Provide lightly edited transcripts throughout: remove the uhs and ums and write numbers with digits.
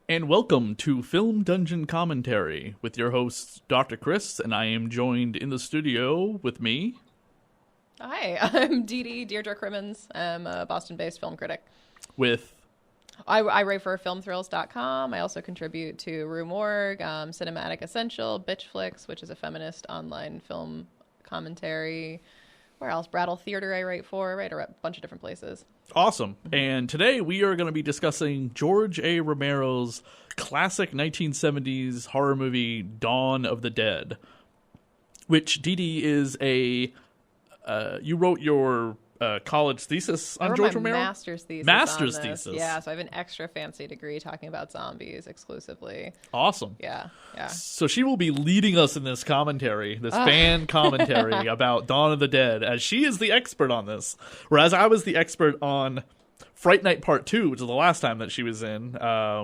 And welcome to Film Dungeon Commentary with your host, Dr. Chris, and I am joined in the studio with me. Hi, I'm Dede Crimmins. I'm a Boston-based film critic. With? I write for filmthrills.com. I also contribute to Rue Morgue, Cinematic Essential, Bitch Flicks, which is a feminist online film commentary. Where else? Brattle Theater I write for. I write a bunch of different places. Awesome. And today we are going to be discussing George A. Romero's classic 1970s horror movie, Dawn of the Dead, which Dede is a... you wrote your college thesis on George Romero? Master's thesis. Master's thesis. Yeah, so I have an extra fancy degree talking about zombies exclusively. Awesome. Yeah. So she will be leading us in this commentary, this fan commentary about Dawn of the Dead, as she is the expert on this. Whereas I was the expert on Fright Night Part 2, which is the last time that she was in,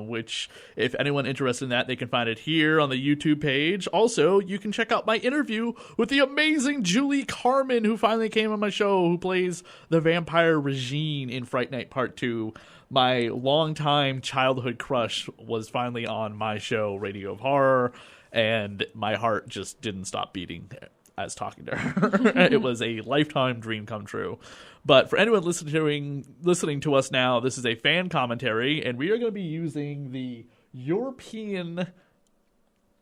which, if anyone interested in that, they can find it here on the YouTube page. Also, you can check out my interview with the amazing Julie Carmen, who finally came on my show, who plays the vampire Regine in Fright Night Part 2. My longtime childhood crush was finally on my show, Radio of Horror, and my heart just didn't stop beating as talking to her. It was a lifetime dream come true. But for anyone listening to us now, this is a fan commentary, and we are going to be using the European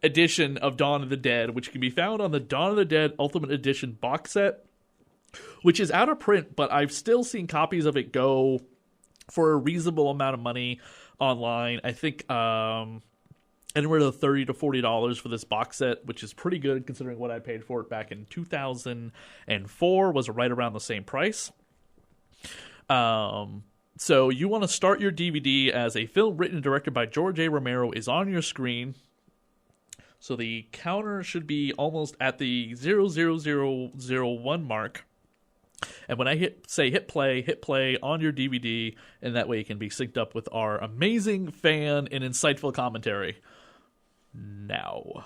edition of Dawn of the Dead, which can be found on the Dawn of the Dead Ultimate Edition box set, which is out of print, but I've still seen copies of it go for a reasonable amount of money online. I think anywhere to $30 to $40 for this box set, which is pretty good considering what I paid for it back in 2004, was right around the same price. So you want to start your DVD as a film written and directed by George A. Romero is on your screen. So the counter should be almost at the 00001 mark. And when I hit play on your DVD, and that way it can be synced up with our amazing fan and insightful commentary. Now.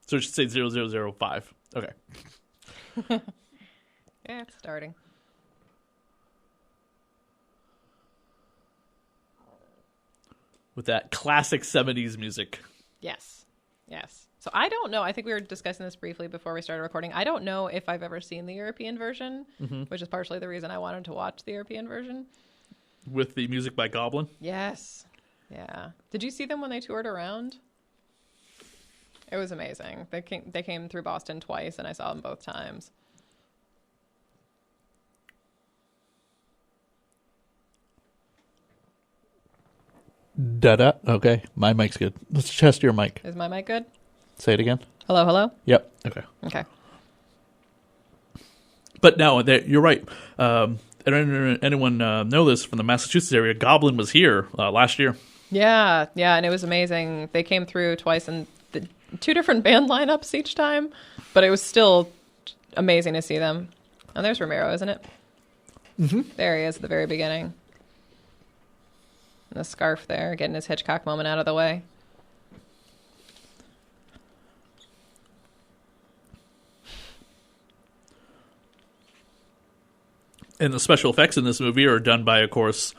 So it should say 0005. Okay. Yeah, it's starting. With that classic 70s music. Yes. So I don't know. I think we were discussing this briefly before we started recording. I don't know if I've ever seen the European version, which is partially the reason I wanted to watch the European version. With the music by Goblin? Yes. Yeah. Did you see them when they toured around? It was amazing. They came through Boston twice, and I saw them both times. Da-da. Okay. My mic's good. Let's test your mic. Is my mic good? Say it again. Hello? Yep. Okay. But no, you're right. Anyone know this from the Massachusetts area? Goblin was here last year. Yeah, and it was amazing. They came through twice, and two different band lineups each time, but it was still amazing to see them. And there's Romero, isn't it? Mm-hmm. There he is at the very beginning. And the scarf there, getting his Hitchcock moment out of the way. And the special effects in this movie are done by, of course,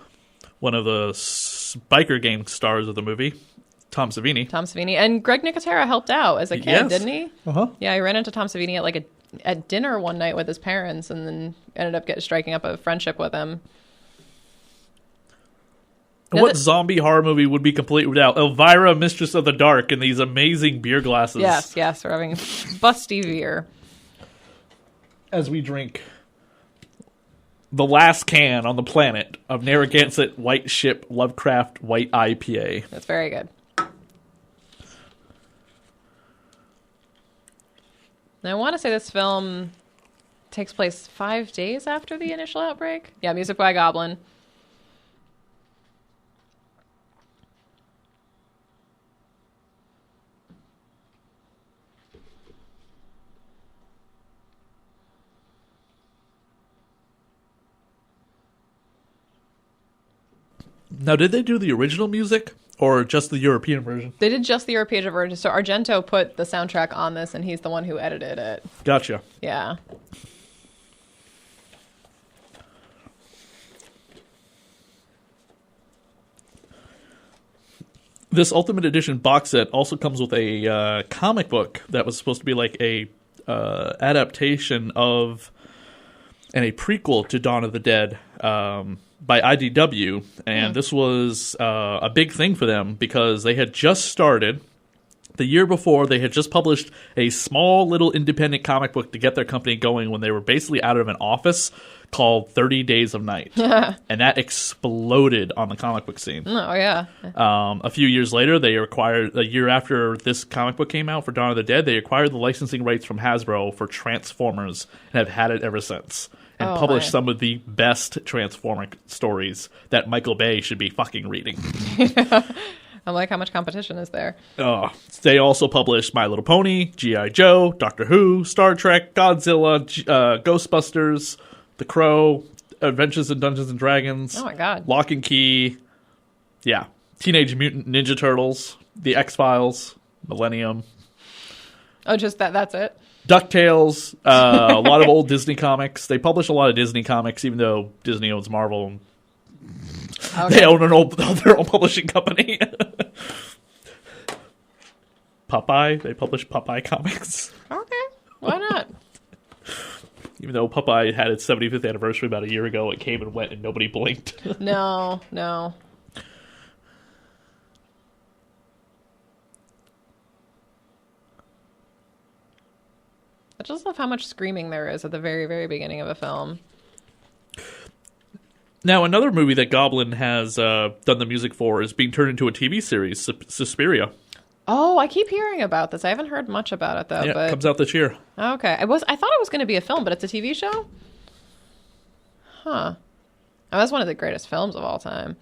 one of the biker gang stars of the movie, Tom Savini. And Greg Nicotero helped out as a kid, yes. Didn't he? Uh-huh. Yeah, he ran into Tom Savini at dinner one night with his parents, and then ended up striking up a friendship with him. And what zombie horror movie would be complete without Elvira, Mistress of the Dark, and these amazing beer glasses? Yes, we're having busty beer. As we drink the last can on the planet of Narragansett White Ship Lovecraft White IPA. That's very good. Now, I want to say this film takes place 5 days after the initial outbreak. Yeah, music by Goblin. Now, did they do the original music or just the European version? They did just the European version. So Argento put the soundtrack on this, and he's the one who edited it. Gotcha. Yeah. This Ultimate Edition box set also comes with a comic book that was supposed to be like a adaptation of and a prequel to Dawn of the Dead by IDW. And this was a big thing for them because they had just started. The year before, they had just published a small little independent comic book to get their company going when they were basically out of an office called 30 Days of Night. And that exploded on the comic book scene. Oh, yeah. A few years later, they acquired, a year after this comic book came out for Dawn of the Dead, they acquired the licensing rights from Hasbro for Transformers and have had it ever since. And published some of the best Transformer stories that Michael Bay should be fucking reading. I'm like, how much competition is there? They also published My Little Pony, G.I. Joe, Doctor Who, Star Trek, Godzilla, Ghostbusters, The Crow, Adventures in Dungeons and Dragons. Oh my god. Lock and Key. Yeah. Teenage Mutant Ninja Turtles, The X-Files, Millennium. Oh, just that's it? DuckTales, a lot of old Disney comics. They publish a lot of Disney comics, even though Disney owns Marvel and they own their own publishing company. Popeye. They publish Popeye comics. Okay. Why not? Even though Popeye had its 75th anniversary about a year ago, it came and went and nobody blinked. No. I just love how much screaming there is at the very, very beginning of a film. Now, another movie that Goblin has done the music for is being turned into a TV series, Suspiria. Oh, I keep hearing about this. I haven't heard much about it, though. Yeah, but... it comes out this year. Okay. I thought it was going to be a film, but it's a TV show? Huh. Oh, that's one of the greatest films of all time.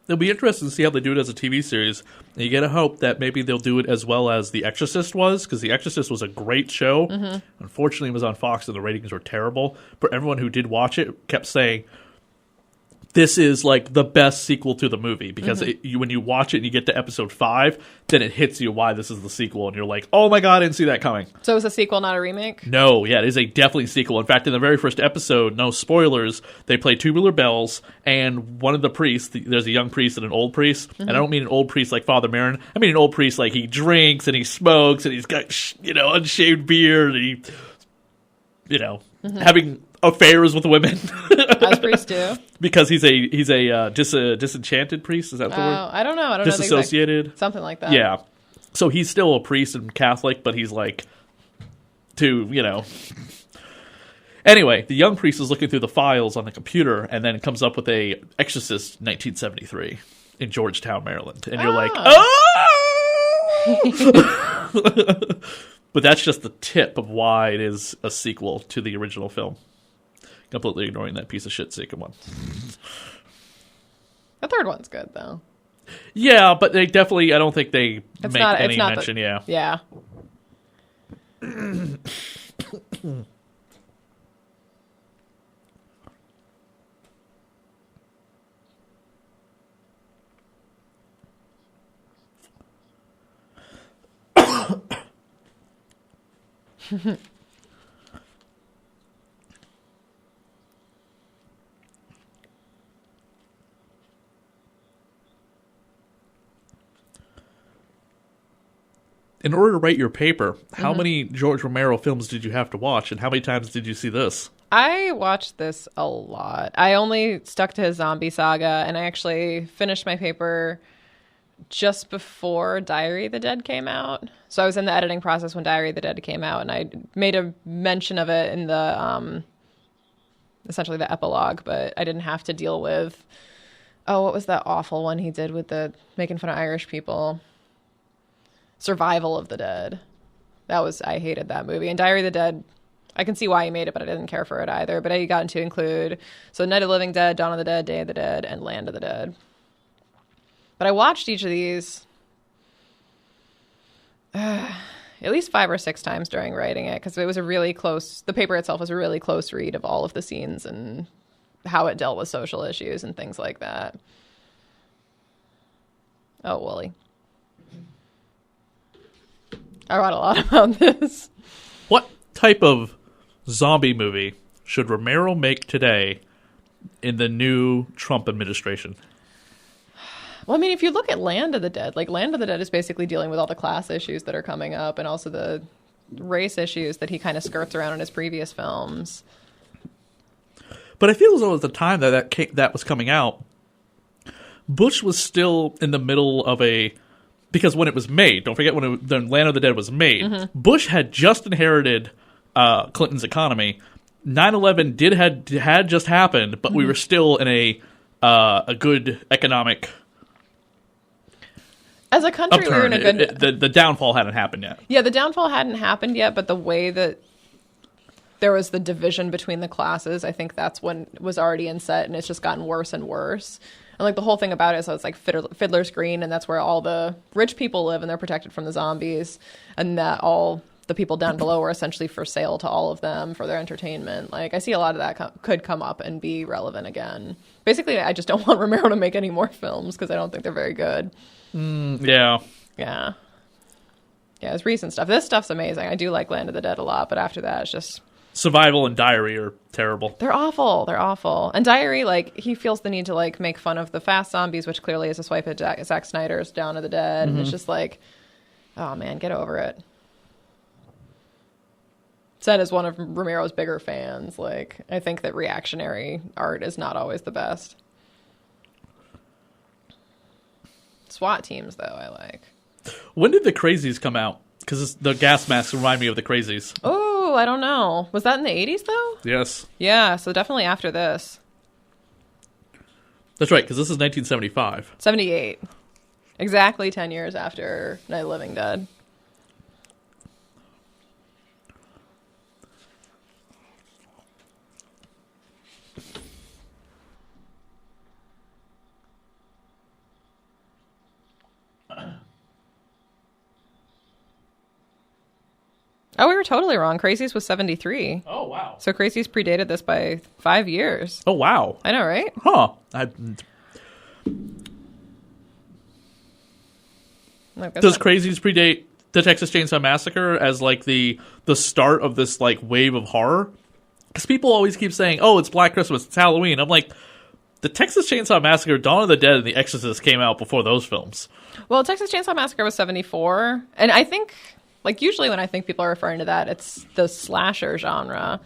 It'll be interesting to see how they do it as a TV series. And you gotta hope that maybe they'll do it as well as The Exorcist was, because The Exorcist was a great show. Mm-hmm. Unfortunately, it was on Fox and the ratings were terrible. But everyone who did watch it kept saying, this is like the best sequel to the movie, because when you watch it and you get to episode 5, then it hits you why this is the sequel, and you're like, oh my god, I didn't see that coming. So it's a sequel, not a remake? No, yeah, it is a definitely sequel. In fact, in the very first episode, no spoilers, they play Tubular Bells, and one of the priests, there's a young priest and an old priest, and I don't mean an old priest like Father Marin, I mean an old priest like he drinks and he smokes and he's got, unshaved beard, and he, having affairs with women. As priests do. Because he's a disenchanted priest, is that the word? I don't know. Disassociated? Something like that. Yeah. So he's still a priest and Catholic, but he's like, Anyway, the young priest is looking through the files on the computer and then comes up with a Exorcist 1973 in Georgetown, Maryland. And you're like, oh! But that's just the tip of why it is a sequel to the original film. Completely ignoring that piece of shit second one. The third one's good, though. Yeah, but they definitely, I don't think they make any mention, Yeah. In order to write your paper, how many George Romero films did you have to watch, and how many times did you see this? I watched this a lot. I only stuck to his zombie saga, and I actually finished my paper just before Diary of the Dead came out. So I was in the editing process when Diary of the Dead came out, and I made a mention of it in the essentially the epilogue, but I didn't have to deal with, what was that awful one he did with the making fun of Irish people? Survival of the Dead. I hated that movie. And Diary of the Dead, I can see why he made it, but I didn't care for it either. But I got to include Night of the Living Dead, Dawn of the Dead, Day of the Dead, and Land of the Dead. But I watched each of these at least 5 or 6 times during writing it, because it was the paper itself was a really close read of all of the scenes and how it dealt with social issues and things like that. Oh, Wooly. I wrote a lot about this. What type of zombie movie should Romero make today in the new Trump administration? Well, I mean, if you look at Land of the Dead, like Land of the Dead is basically dealing with all the class issues that are coming up and also the race issues that he kind of skirts around in his previous films. But I feel as though at the time that was coming out, Bush was still in the middle of because when it was made, don't forget when Land of the Dead was made, Bush had just inherited Clinton's economy. 9/11 had just happened, but we were still in a good economic. As a country, upturn. we were in a good. The downfall hadn't happened yet. Yeah, the downfall hadn't happened yet, but the way that there was the division between the classes, I think that's when it was already in set, and it's just gotten worse and worse. And like the whole thing about it is, so it's like Fiddler's Green, and that's where all the rich people live, and they're protected from the zombies, and that all the people down below are essentially for sale to all of them for their entertainment. Like, I see a lot of that could come up and be relevant again. Basically, I just don't want Romero to make any more films because I don't think they're very good. Yeah. Yeah. Yeah, his recent stuff. This stuff's amazing. I do like Land of the Dead a lot, but after that, it's just... Survival and Diary are terrible. They're awful. They're awful. And Diary, like, he feels the need to, like, make fun of the fast zombies, which clearly is a swipe at Zack Snyder's Dawn of the Dead. And it's just like, oh, man, get over it. Said as one of Romero's bigger fans, like, I think that reactionary art is not always the best. SWAT teams, though, I like. When did The Crazies come out? Because the gas masks remind me of The Crazies. Oh, I don't know. Was that in the 80s, though? Yes. Yeah, so definitely after this. That's right, because this is 1975. 78. Exactly 10 years after Night of the Living Dead. Oh, we were totally wrong. Crazies was 73. Oh, wow. So Crazies predated this by 5 years. Oh, wow. I know, right? Huh. Does Crazies predate the Texas Chainsaw Massacre as, like, the start of this, like, wave of horror? Because people always keep saying, oh, it's Black Christmas, it's Halloween. I'm like, the Texas Chainsaw Massacre, Dawn of the Dead, and The Exorcist came out before those films. Well, Texas Chainsaw Massacre was 74. And I think... Like, usually when I think people are referring to that, it's the slasher genre,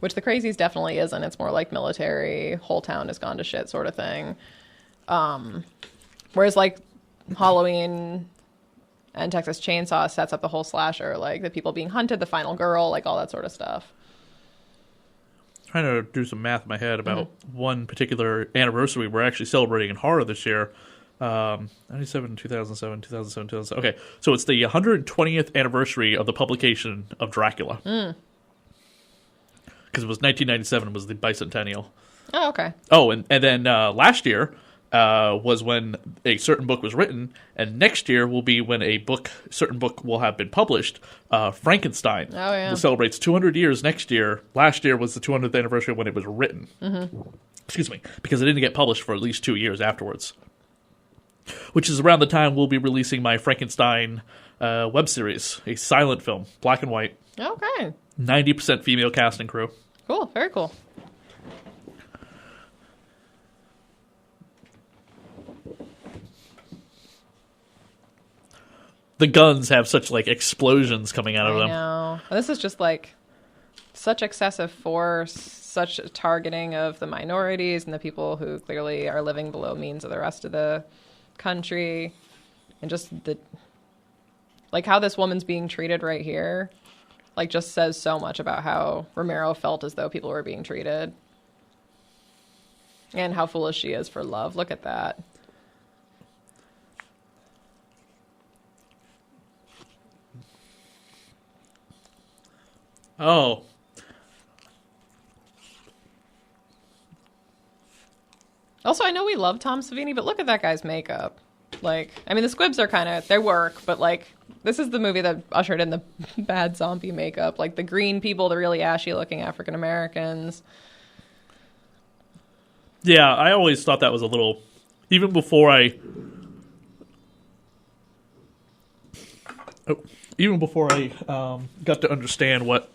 which The Crazies definitely isn't. It's more like military, whole town has gone to shit sort of thing. Whereas, like, Halloween and Texas Chainsaw sets up the whole slasher, like the people being hunted, the final girl, like all that sort of stuff. Trying to do some math in my head about one particular anniversary we're actually celebrating in horror this year. 97, 2007, 2007, 2007. Okay, so it's the 120th anniversary of the publication of Dracula. Because it was 1997 was the bicentennial. Oh, okay. Oh, and then last year was when a certain book was written, and next year will be when certain book will have been published. Frankenstein. Oh, yeah. Celebrates 200 years next year. Last year was the 200th anniversary when it was written. Excuse me, because it didn't get published for at least 2 years afterwards. Which is around the time we'll be releasing my Frankenstein web series, a silent film, black and white. Okay. 90% female cast and crew. Cool. Very cool. The guns have such, like, explosions coming out of them. I know. This is just, like, such excessive force, such targeting of the minorities and the people who clearly are living below means of the rest of the country, and just like how this woman's being treated right here, like, just says so much about how Romero felt as though people were being treated and how foolish she is for love. Look at that. Oh. Also, I know we love Tom Savini, but look at that guy's makeup. Like, I mean, the squibs are kind of, they work, but, like, this is the movie that ushered in the bad zombie makeup. Like, the green people, the really ashy-looking African-Americans. Yeah, I always thought that was a little... Even before I got to understand what,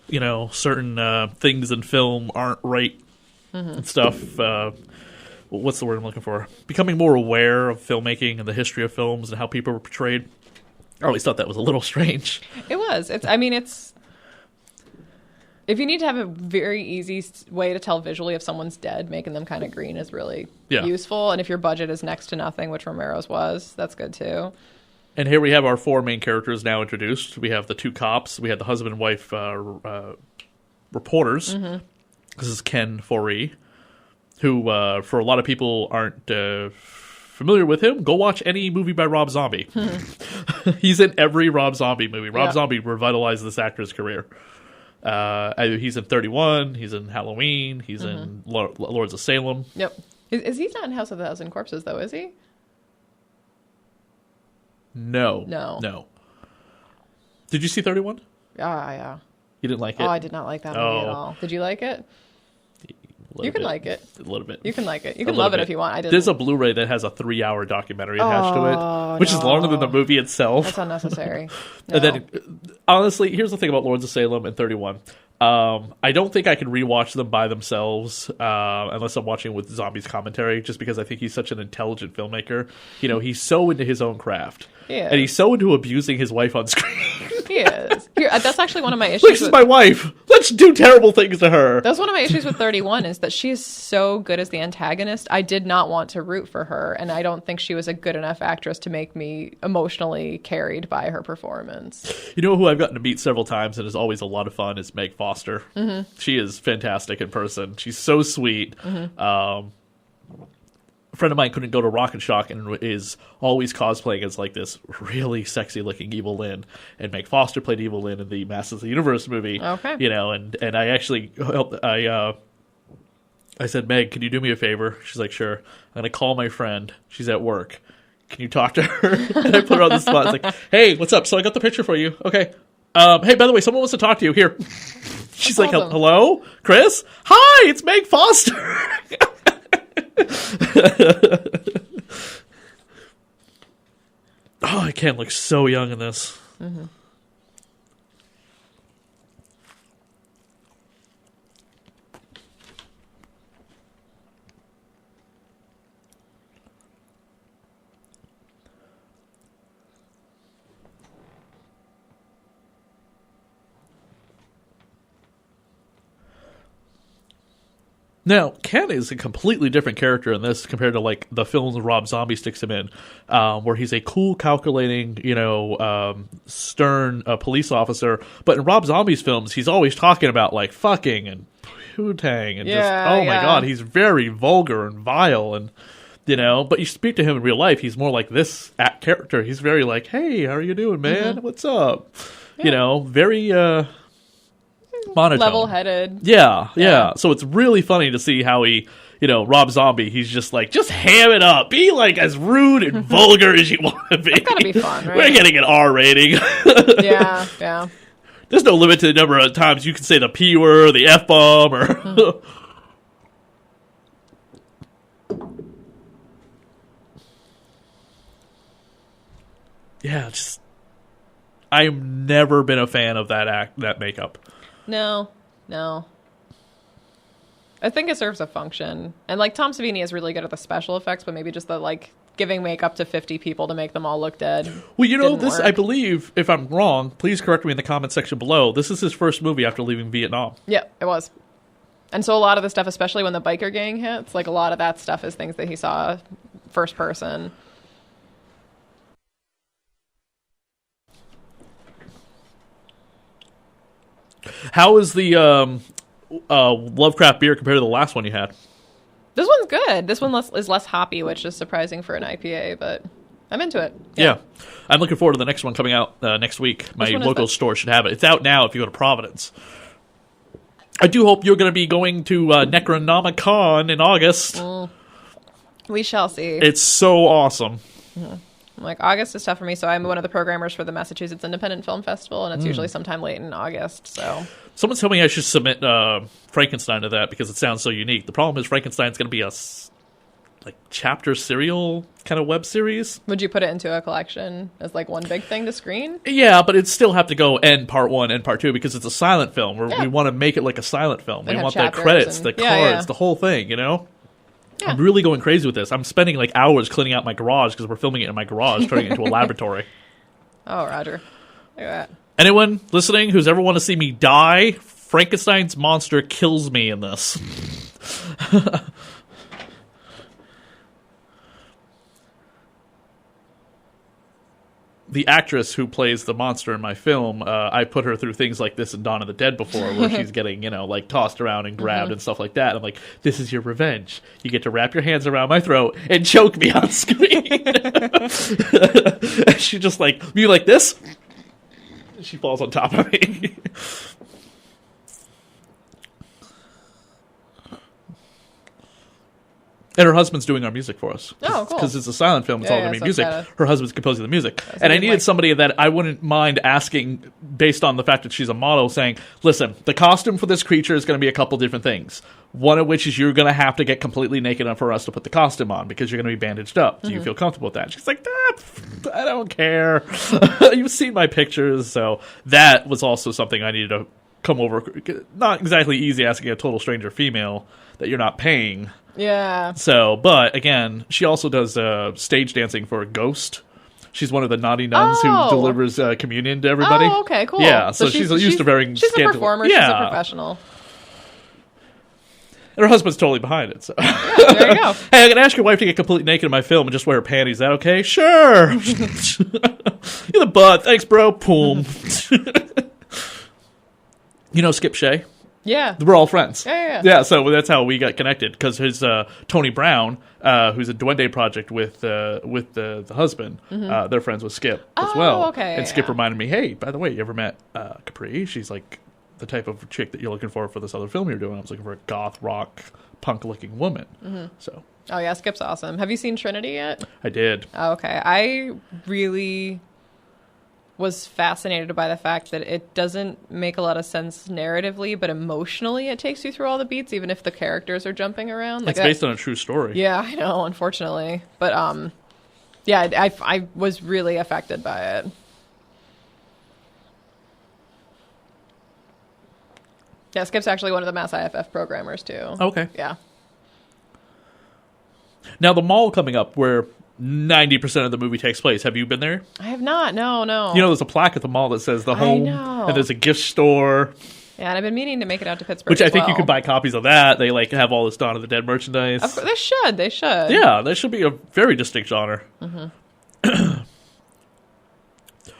certain things in film aren't right and stuff... what's the word I'm looking for? Becoming more aware of filmmaking and the history of films and how people were portrayed. I always thought that was a little strange. It was. It's if you need to have a very easy way to tell visually if someone's dead, making them kind of green is really useful. And if your budget is next to nothing, which Romero's was, that's good too. And here we have our 4 main characters now introduced. We have the 2 cops. We had the husband and wife reporters. Mm-hmm. This is Ken Foree, who, for a lot of people aren't familiar with him, go watch any movie by Rob Zombie. He's in every Rob Zombie movie. Rob Zombie revitalized this actor's career. He's in 31. He's in Halloween. He's in Lords of Salem. Yep. Is he not in House of a Thousand Corpses, though, is he? No. Did you see 31? Yeah. You didn't like it? Oh, I did not like that movie at all. Did you like it? You can like it. A little bit. You can like it. You can love it if you want. I didn't. There's a Blu-ray that has a 3-hour documentary attached to it, which is longer than the movie itself. That's unnecessary. No. And then, honestly, here's the thing about Lords of Salem and 31. I don't think I can rewatch them by themselves unless I'm watching with Zombie's commentary, just because I think he's such an intelligent filmmaker. You know, he's so into his own craft. Yeah. And he's so into abusing his wife on screen. He is. That's actually one of my issues. This is my wife. Let's do terrible things to her. That's one of my issues with 31 is that she is so good as the antagonist. I did not want to root for her, and I don't think she was a good enough actress to make me emotionally carried by her performance. You know who I've gotten to meet several times and is always a lot of fun is Meg Foster. Mm-hmm. She is fantastic in person. She's so sweet. Mm-hmm. A friend of mine couldn't go to Rock and Shock and is always cosplaying as like this really sexy looking Evil Lynn, and Meg Foster played Evil Lynn in the Masters of the Universe movie. Okay. You know, and I actually helped. I said, Meg, can you do me a favor? She's like, sure. I'm gonna call my friend. She's at work. Can you talk to her? And I put her on the spot. It's like, hey, what's up? So I got the picture for you. Okay. Hey, by the way, someone wants to talk to you. Here. She's like, awesome. Hello, Chris? Hi, it's Meg Foster. Oh, Ken looks so young in this. Mm-hmm. Now, Ken is a completely different character in this compared to like the films Rob Zombie sticks him in, where he's a cool, calculating, stern police officer. But in Rob Zombie's films, he's always talking about like fucking and poo-tang and my god, he's very vulgar and vile and But you speak to him in real life, he's more like this character. He's very like, hey, how are you doing, man? Mm-hmm. What's up? Yeah. Very monotone. Level-headed. Yeah. So it's really funny to see how he, Rob Zombie, he's just like, just ham it up. Be like as rude and vulgar as you want to be. It's gotta be fun, right? We're getting an R rating. Yeah. There's no limit to the number of times you can say the P word or the F-bomb or... Yeah, I've never been a fan of that makeup. No. I think it serves a function. And like Tom Savini is really good at the special effects, but maybe just the like giving makeup to 50 people to make them all look dead. Well, this work. I believe, if I'm wrong, please correct me in the comment section below. This is his first movie after leaving Vietnam. Yeah, it was. And so a lot of the stuff, especially when the biker gang hits, like a lot of that stuff is things that he saw first person. How is the Lovecraft beer compared to the last one you had? This one's good. This one is less hoppy, which is surprising for an IPA, but I'm into it. Yeah. I'm looking forward to the next one coming out next week. My local store should have it. It's out now if you go to Providence. I do hope you're going to be going to Necronomicon in August. We shall see. It's so awesome. Mm-hmm. Like, August is tough for me, so I'm one of the programmers for the Massachusetts Independent Film Festival, and it's usually sometime late in August, so... Someone's telling me I should submit Frankenstein to that because it sounds so unique. The problem is Frankenstein's going to be a chapter serial kind of web series. Would you put it into a collection as, like, one big thing to screen? Yeah, but it'd still have to go end part 1, end part 2, because it's a silent film. We want to make it like a silent film. We want the credits, the cards, the whole thing, Yeah. I'm really going crazy with this. I'm spending like hours cleaning out my garage because we're filming it in my garage, turning it into a laboratory. Oh, Roger. Look at that. Anyone listening who's ever want to see me die, Frankenstein's monster kills me in this. The actress who plays the monster in my film, I put her through things like this in Dawn of the Dead before, where she's getting, like tossed around and grabbed and stuff like that. I'm like, this is your revenge. You get to wrap your hands around my throat and choke me on screen. And she just like, you like this? She falls on top of me. And her husband's doing our music for us. Oh, cool. Because it's a silent film, it's all going to be music. Kinda... Her husband's composing the music. And I needed somebody that I wouldn't mind asking, based on the fact that she's a model, saying, listen, the costume for this creature is going to be a couple different things. One of which is you're going to have to get completely naked for us to put the costume on, because you're going to be bandaged up. Do you feel comfortable with that? She's like, I don't care. You've seen my pictures. So that was also something I needed to come over. Not exactly easy asking a total stranger female that you're not paying. Yeah. So, but again, she also does stage dancing for a Ghost. She's one of the naughty nuns who delivers communion to everybody. Oh, okay, cool. Yeah, so she's used to wearing She's a performer. Yeah. She's a professional. And her husband's totally behind it. So. Yeah, there you go. Hey, I'm going to ask your wife to get completely naked in my film and just wear her panties. Is that okay? Sure. You're the butt. Thanks, bro. Boom. Skip Shea? Yeah. We're all friends. Yeah, so that's how we got connected, because his Tony Brown, who's a Duende project with the husband, they're friends with Skip as well. Okay. And Skip reminded me, hey, by the way, you ever met Capri? She's like the type of chick that you're looking for this other film you're doing. I was looking for a goth rock punk looking woman. So. Oh yeah, Skip's awesome. Have you seen Trinity yet? I did. Oh, okay. I really was fascinated by the fact that it doesn't make a lot of sense narratively, but emotionally it takes you through all the beats, even if the characters are jumping around. It's based on a true story. Yeah, I know, unfortunately. But yeah, I was really affected by it. Yeah, Skip's actually one of the Mass IFF programmers too. Okay. Yeah. Now the mall coming up where 90% of the movie takes place. Have you been there? I have not. No. There's a plaque at the mall that says the home, and there's a gift store. Yeah, and I've been meaning to make it out to Pittsburgh. Which I think you can buy copies of that. They have all this Dawn of the Dead merchandise. Of course, they should. Yeah, that should be a very distinct genre.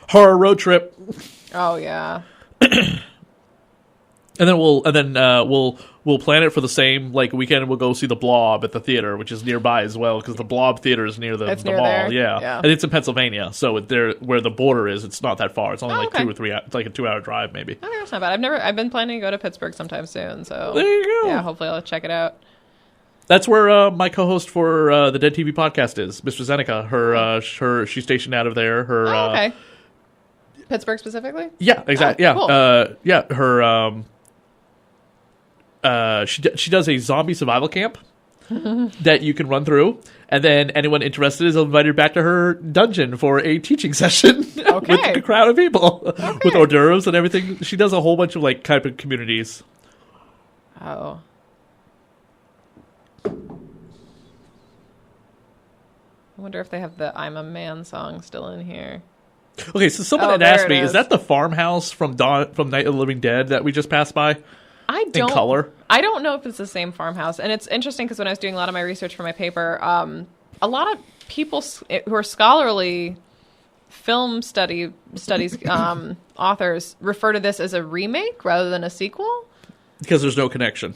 Horror road trip. Oh yeah. And then we'll plan it for the same weekend. We'll go see the Blob at the theater, which is nearby as well, because the Blob theater is near the near mall. there? Yeah, and it's in Pennsylvania, so there where the border is, it's not that far. It's only 2 or 3. It's like a 2-hour drive, maybe. Okay, that's not bad. I've been planning to go to Pittsburgh sometime soon. So there you go. Yeah, hopefully I'll check it out. That's where my co-host for the Dead TV podcast is, Mr. Zeneca. She's stationed out of there. Okay. Pittsburgh specifically? Yeah, exactly. Oh, yeah, cool. Her. She does a zombie survival camp that you can run through, and then anyone interested is invited back to her dungeon for a teaching session with a crowd of people with hors d'oeuvres and everything. She does a whole bunch of type of communities. Oh. I wonder if they have the "I'm a Man" song still in here. Okay, so someone had asked me, is that the farmhouse from Night of the Living Dead that we just passed by? I don't. In color? I don't know if it's the same farmhouse. And it's interesting because when I was doing a lot of my research for my paper, a lot of people who are scholarly film studies authors refer to this as a remake rather than a sequel. Because there's no connection.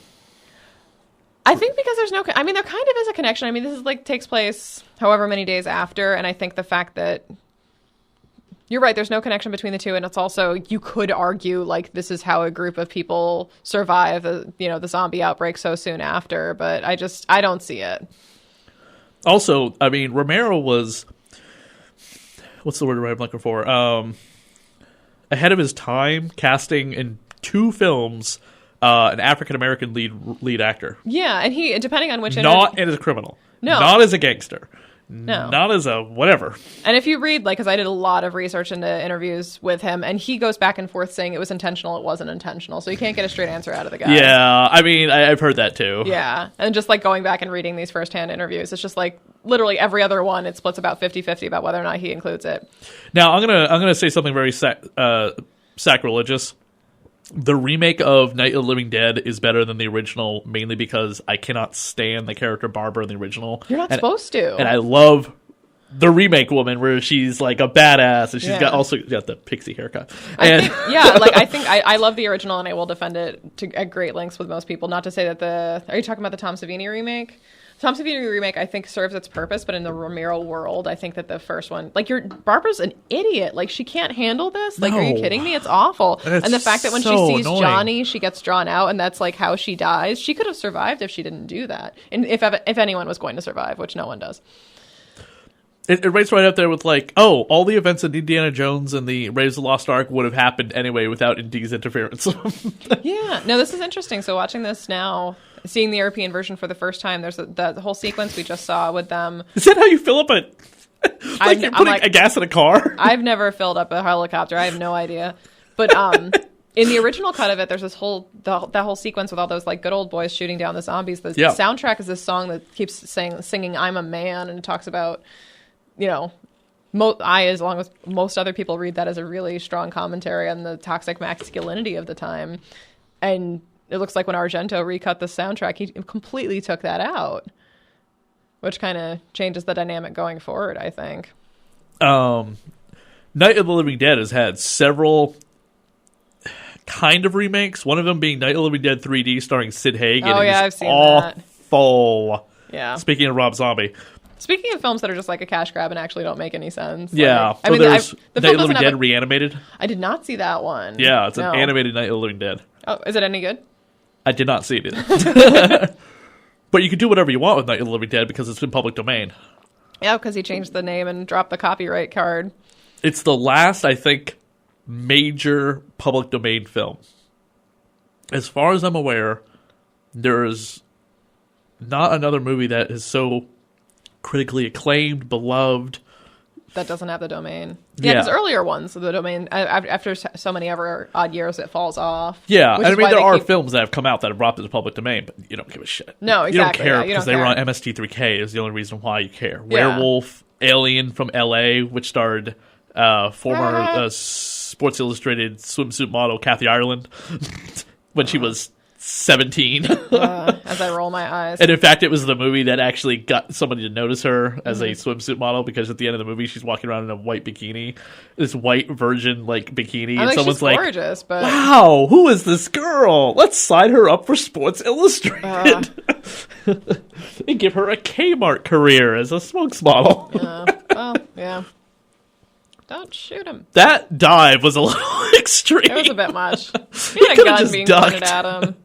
I think because there's no... I mean, there kind of is a connection. I mean, this is takes place however many days after. And I think the fact that... You're right, there's no connection between the two, and it's also, you could argue, this is how a group of people survive, the zombie outbreak so soon after, but I don't see it. Also, I mean, Romero was, what's the word I'm looking for? Ahead of his time, casting in 2 films, an African-American lead actor. Yeah, and he, depending on which... Not as a criminal. No. Not as a gangster. No. Not as a whatever. And if you read, like, because I did a lot of research into interviews with him, and he goes back and forth saying it was intentional, it wasn't intentional. So you can't get a straight answer out of the guy. Yeah, I mean, I've heard that too. Yeah. And just like going back and reading these firsthand interviews, it's just like literally every other one, it splits about 50-50 about whether or not he includes it. Now, I'm gonna say something very sacrilegious. The remake of Night of the Living Dead is better than the original, mainly because I cannot stand the character Barbara in the original. You're not supposed to. And I love the remake woman, where she's like a badass, and she's got the pixie haircut. And I love the original, and I will defend it at great lengths with most people. Not to say that are you talking about the Tom Savini remake? Tom Savini remake, I think, serves its purpose, but in the Romero world, I think that the first one, like, Barbara's an idiot. Like, she can't handle this. Like, No. Are you kidding me? It's awful. It's and the fact that when she so sees annoying. Johnny, she gets drawn out, and that's like how she dies. She could have survived if she didn't do that, and if anyone was going to survive, which no one does. It rates right up there with, like, all the events in Indiana Jones and the Raiders of the Lost Ark would have happened anyway without Indy's interference. Yeah. No, this is interesting. So watching this now, seeing the European version for the first time, there's the whole sequence we just saw with them. Is that how you fill up a... like you're putting a gas in a car? I've never filled up a helicopter. I have no idea. But in the original cut of it, there's that whole sequence with all those like good old boys shooting down the zombies. The soundtrack is this song that keeps singing "I'm a Man," and it talks about, you know, as long as most other people read that as a really strong commentary on the toxic masculinity of the time. And it looks like when Argento recut the soundtrack, he completely took that out, which kind of changes the dynamic going forward, I think. Night of the Living Dead has had several kind of remakes. One of them being Night of the Living Dead 3D starring Sid Haig. Oh, yeah, I've seen that. Awful. Yeah. Speaking of Rob Zombie. Speaking of films that are just like a cash grab and actually don't make any sense. Yeah. Like, there's Night of the Living Dead Reanimated. I did not see that one. Yeah, it's an animated Night of the Living Dead. Oh, is it any good? I did not see it. But you can do whatever you want with Night of the Living Dead because it's in public domain. Yeah, because he changed the name and dropped the copyright card. It's the last, I think, major public domain film. As far as I'm aware, there's not another movie that is so critically acclaimed, beloved. That doesn't have the domain. Yeah, because earlier ones, the domain, after so many ever odd years, it falls off. Yeah, and I mean, there are films that have come out that have brought to the public domain, but you don't give a shit. No, exactly. You don't care because they were on MST3K is the only reason why you care. Yeah. Werewolf, Alien from L.A., which starred former Sports Illustrated swimsuit model Kathy Ireland when she was 17. As I roll my eyes. And in fact, it was the movie that actually got somebody to notice her as a swimsuit model, because at the end of the movie, she's walking around in a white bikini, this white virgin like bikini, and someone's like, gorgeous, but "Wow, who is this girl? Let's sign her up for Sports Illustrated and give her a Kmart career as a spokesmodel." Well, yeah. Don't shoot him. That dive was a little extreme. It was a bit much. He had a gun being pointed at him.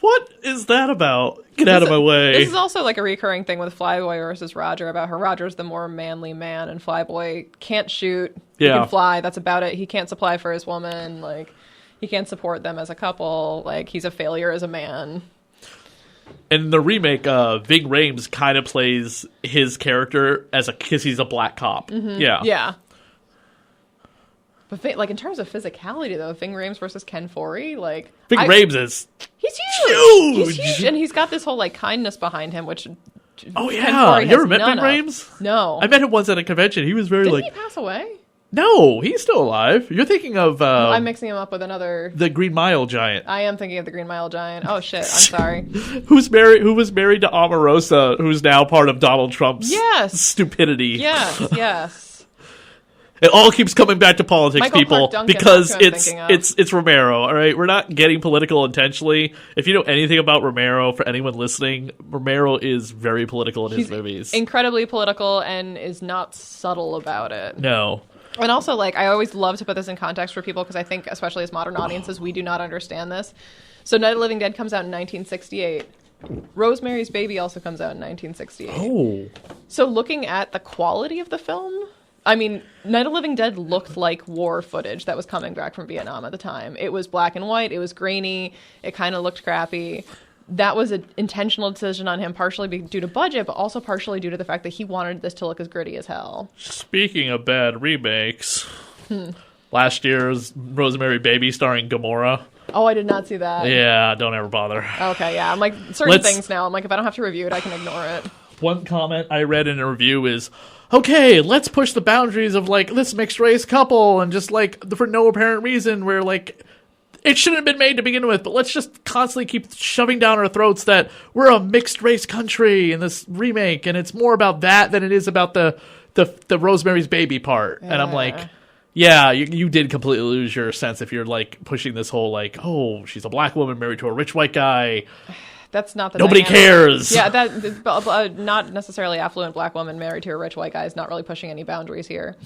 What is that about? Get out of my way. This is also like a recurring thing with Flyboy versus Roger, about how Roger's the more manly man and Flyboy can't shoot. He can fly. That's about it. He can't supply for his woman. Like, he can't support them as a couple. Like, he's a failure as a man. In the remake, Ving Rhames kind of plays his character because he's a black cop. Mm-hmm. Yeah. Yeah. But like in terms of physicality, though, Ving Rhames versus Ken Foree, like Ving Rhames is he's huge. He's huge, and he's got this whole like kindness behind him, which you ever met Ving Rhames? No, I met him once at a convention. He was very Didn't he pass away? No, he's still alive. You're thinking of I'm mixing him up with another the Green Mile Giant. I am thinking of the Green Mile Giant. Oh shit, I'm sorry. Who was married to Omarosa, who's now part of Donald Trump's stupidity. Yes. It all keeps coming back to politics, Michael people, Clark Duncan, because it's Romero. All right, we're not getting political intentionally. If you know anything about Romero, for anyone listening, Romero is very political in his movies. Incredibly political and is not subtle about it. No. And also, like, I always love to put this in context for people because I think, especially as modern audiences, we do not understand this. So, Night of the Living Dead comes out in 1968. Rosemary's Baby also comes out in 1968. Oh. So, looking at the quality of the film, I mean, Night of the Living Dead looked like war footage that was coming back from Vietnam at the time. It was black and white. It was grainy. It kind of looked crappy. that was an intentional decision on him, partially due to budget, but also partially due to the fact that he wanted this to look as gritty as hell. Speaking of bad remakes, last year's Rosemary Baby starring Gamora. Oh, I did not see that. Yeah, don't ever bother. Okay, yeah. I'm like, certain things now, I'm like, if I don't have to review it, I can ignore it. One comment I read in a review is, okay, let's push the boundaries of, like, this mixed race couple, and just, like, for no apparent reason, where, like, it shouldn't have been made to begin with, but let's just constantly keep shoving down our throats that we're a mixed race country in this remake, and it's more about that than it is about the Rosemary's Baby part. Yeah. And I'm like, yeah, you did completely lose your sense if you're, like, pushing this whole, like, oh, she's a black woman married to a rich white guy. That's not the Nobody dynamic. cares. Yeah, that not necessarily affluent black woman married to a rich white guy is not really pushing any boundaries here.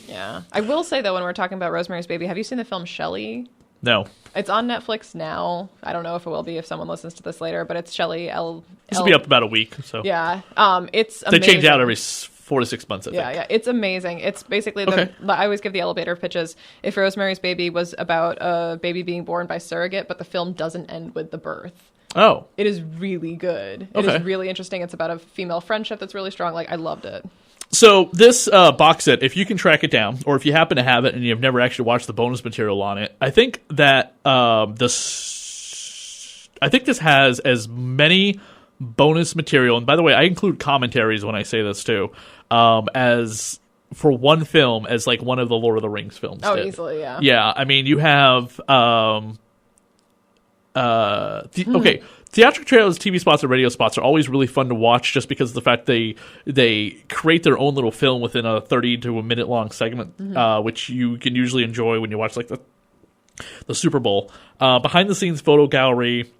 Yeah. I will say, though, when we're talking about Rosemary's Baby, have you seen the film Shelley? No. It's on Netflix now. I don't know if it will be if someone listens to this later, but it's Shelley L. This will be up about a week. So yeah, it's amazing. They change out every 4 to 6 months. I think. Yeah, it's amazing. It's basically I always give the elevator pitches. If Rosemary's Baby was about a baby being born by surrogate, but the film doesn't end with the birth. Oh, it is really good. It is really interesting. It's about a female friendship that's really strong. Like, I loved it. So this box set, if you can track it down, or if you happen to have it and you've never actually watched the bonus material on it, I think that this has as many bonus material, and by the way, I include commentaries when I say this too, as for one film as like one of the Lord of the Rings films. Oh, did. Easily, yeah. Yeah, I mean, you have theatrical trailers, TV spots, and radio spots are always really fun to watch just because of the fact they create their own little film within a 30 to a minute long segment, which you can usually enjoy when you watch like the Super Bowl. Behind the scenes photo gallery,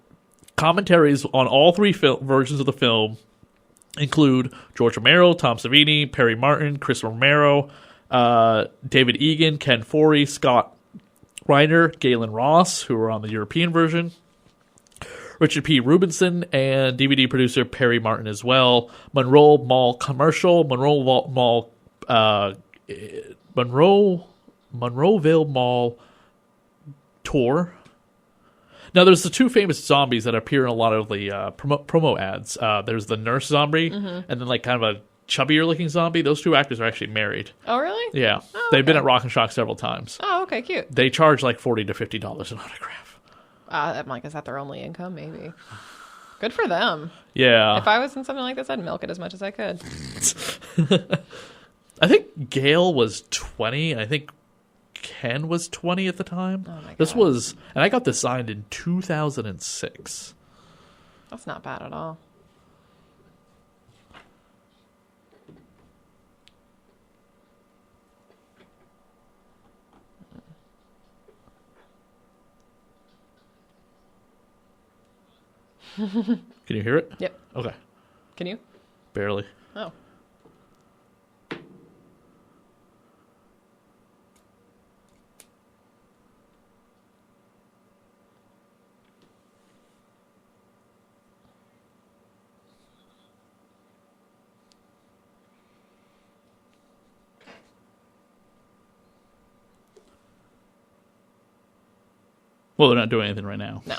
commentaries on all three versions of the film include George Romero, Tom Savini, Perry Martin, Chris Romero, David Egan, Ken Foree, Scott Reiner, Galen Ross, who are on the European version, Richard P. Rubinson, and DVD producer Perry Martin as well. Monroe Mall Commercial, Monroeville Mall Tour. Now, there's the two famous zombies that appear in a lot of the promo ads. There's the nurse zombie, and then like kind of a chubbier-looking zombie. Those two actors are actually married. Oh, really? Yeah. Oh, They've been at Rock and Shock several times. Oh, okay, cute. They charge like $40 to $50 an autograph. I'm like, is that their only income? Maybe. Good for them. Yeah. If I was in something like this, I'd milk it as much as I could. I think Gail was 20. I think Ken was 20 at the time. Oh my This God. was, and I got this signed in 2006. That's not bad at all. Can you hear it? Yep. Okay. Can you? Barely. Oh. Well, they're not doing anything right now. No.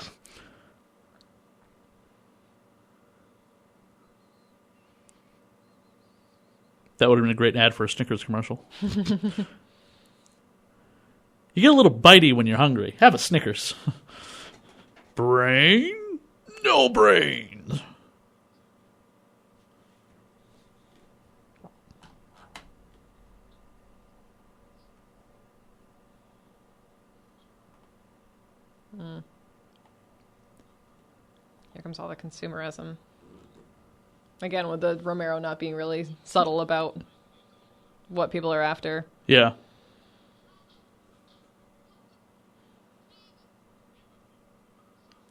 That would have been a great ad for a Snickers commercial. You get a little bitey when you're hungry. Have a Snickers. Brain? No brains. Here comes all the consumerism. Again, with the Romero not being really subtle about what people are after. Yeah.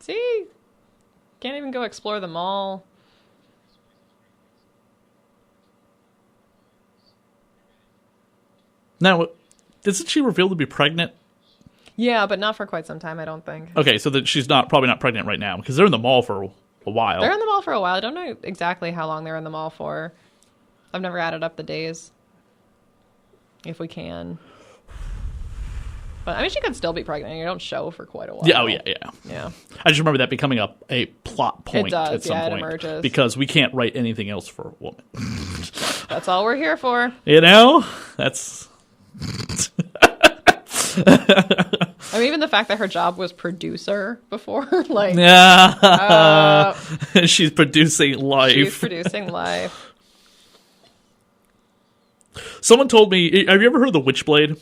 See? Can't even go explore the mall. Now, isn't she revealed to be pregnant? Yeah, but not for quite some time, I don't think. Okay, so that she's probably not pregnant right now because they're in the mall for a while. They're in the mall for a while. I don't know exactly how long they're in the mall for. I've never added up the days. If we can. But I mean, she could still be pregnant. You don't show for quite a while. Yeah, Yeah. I just remember that becoming a plot point It does, at some yeah, it point. emerges. Because we can't write anything else for a woman. That's all we're here for. You know? That's... I mean, even the fact that her job was producer before, like... Yeah. She's producing life. She's producing life. Someone told me, have you ever heard of the Witchblade?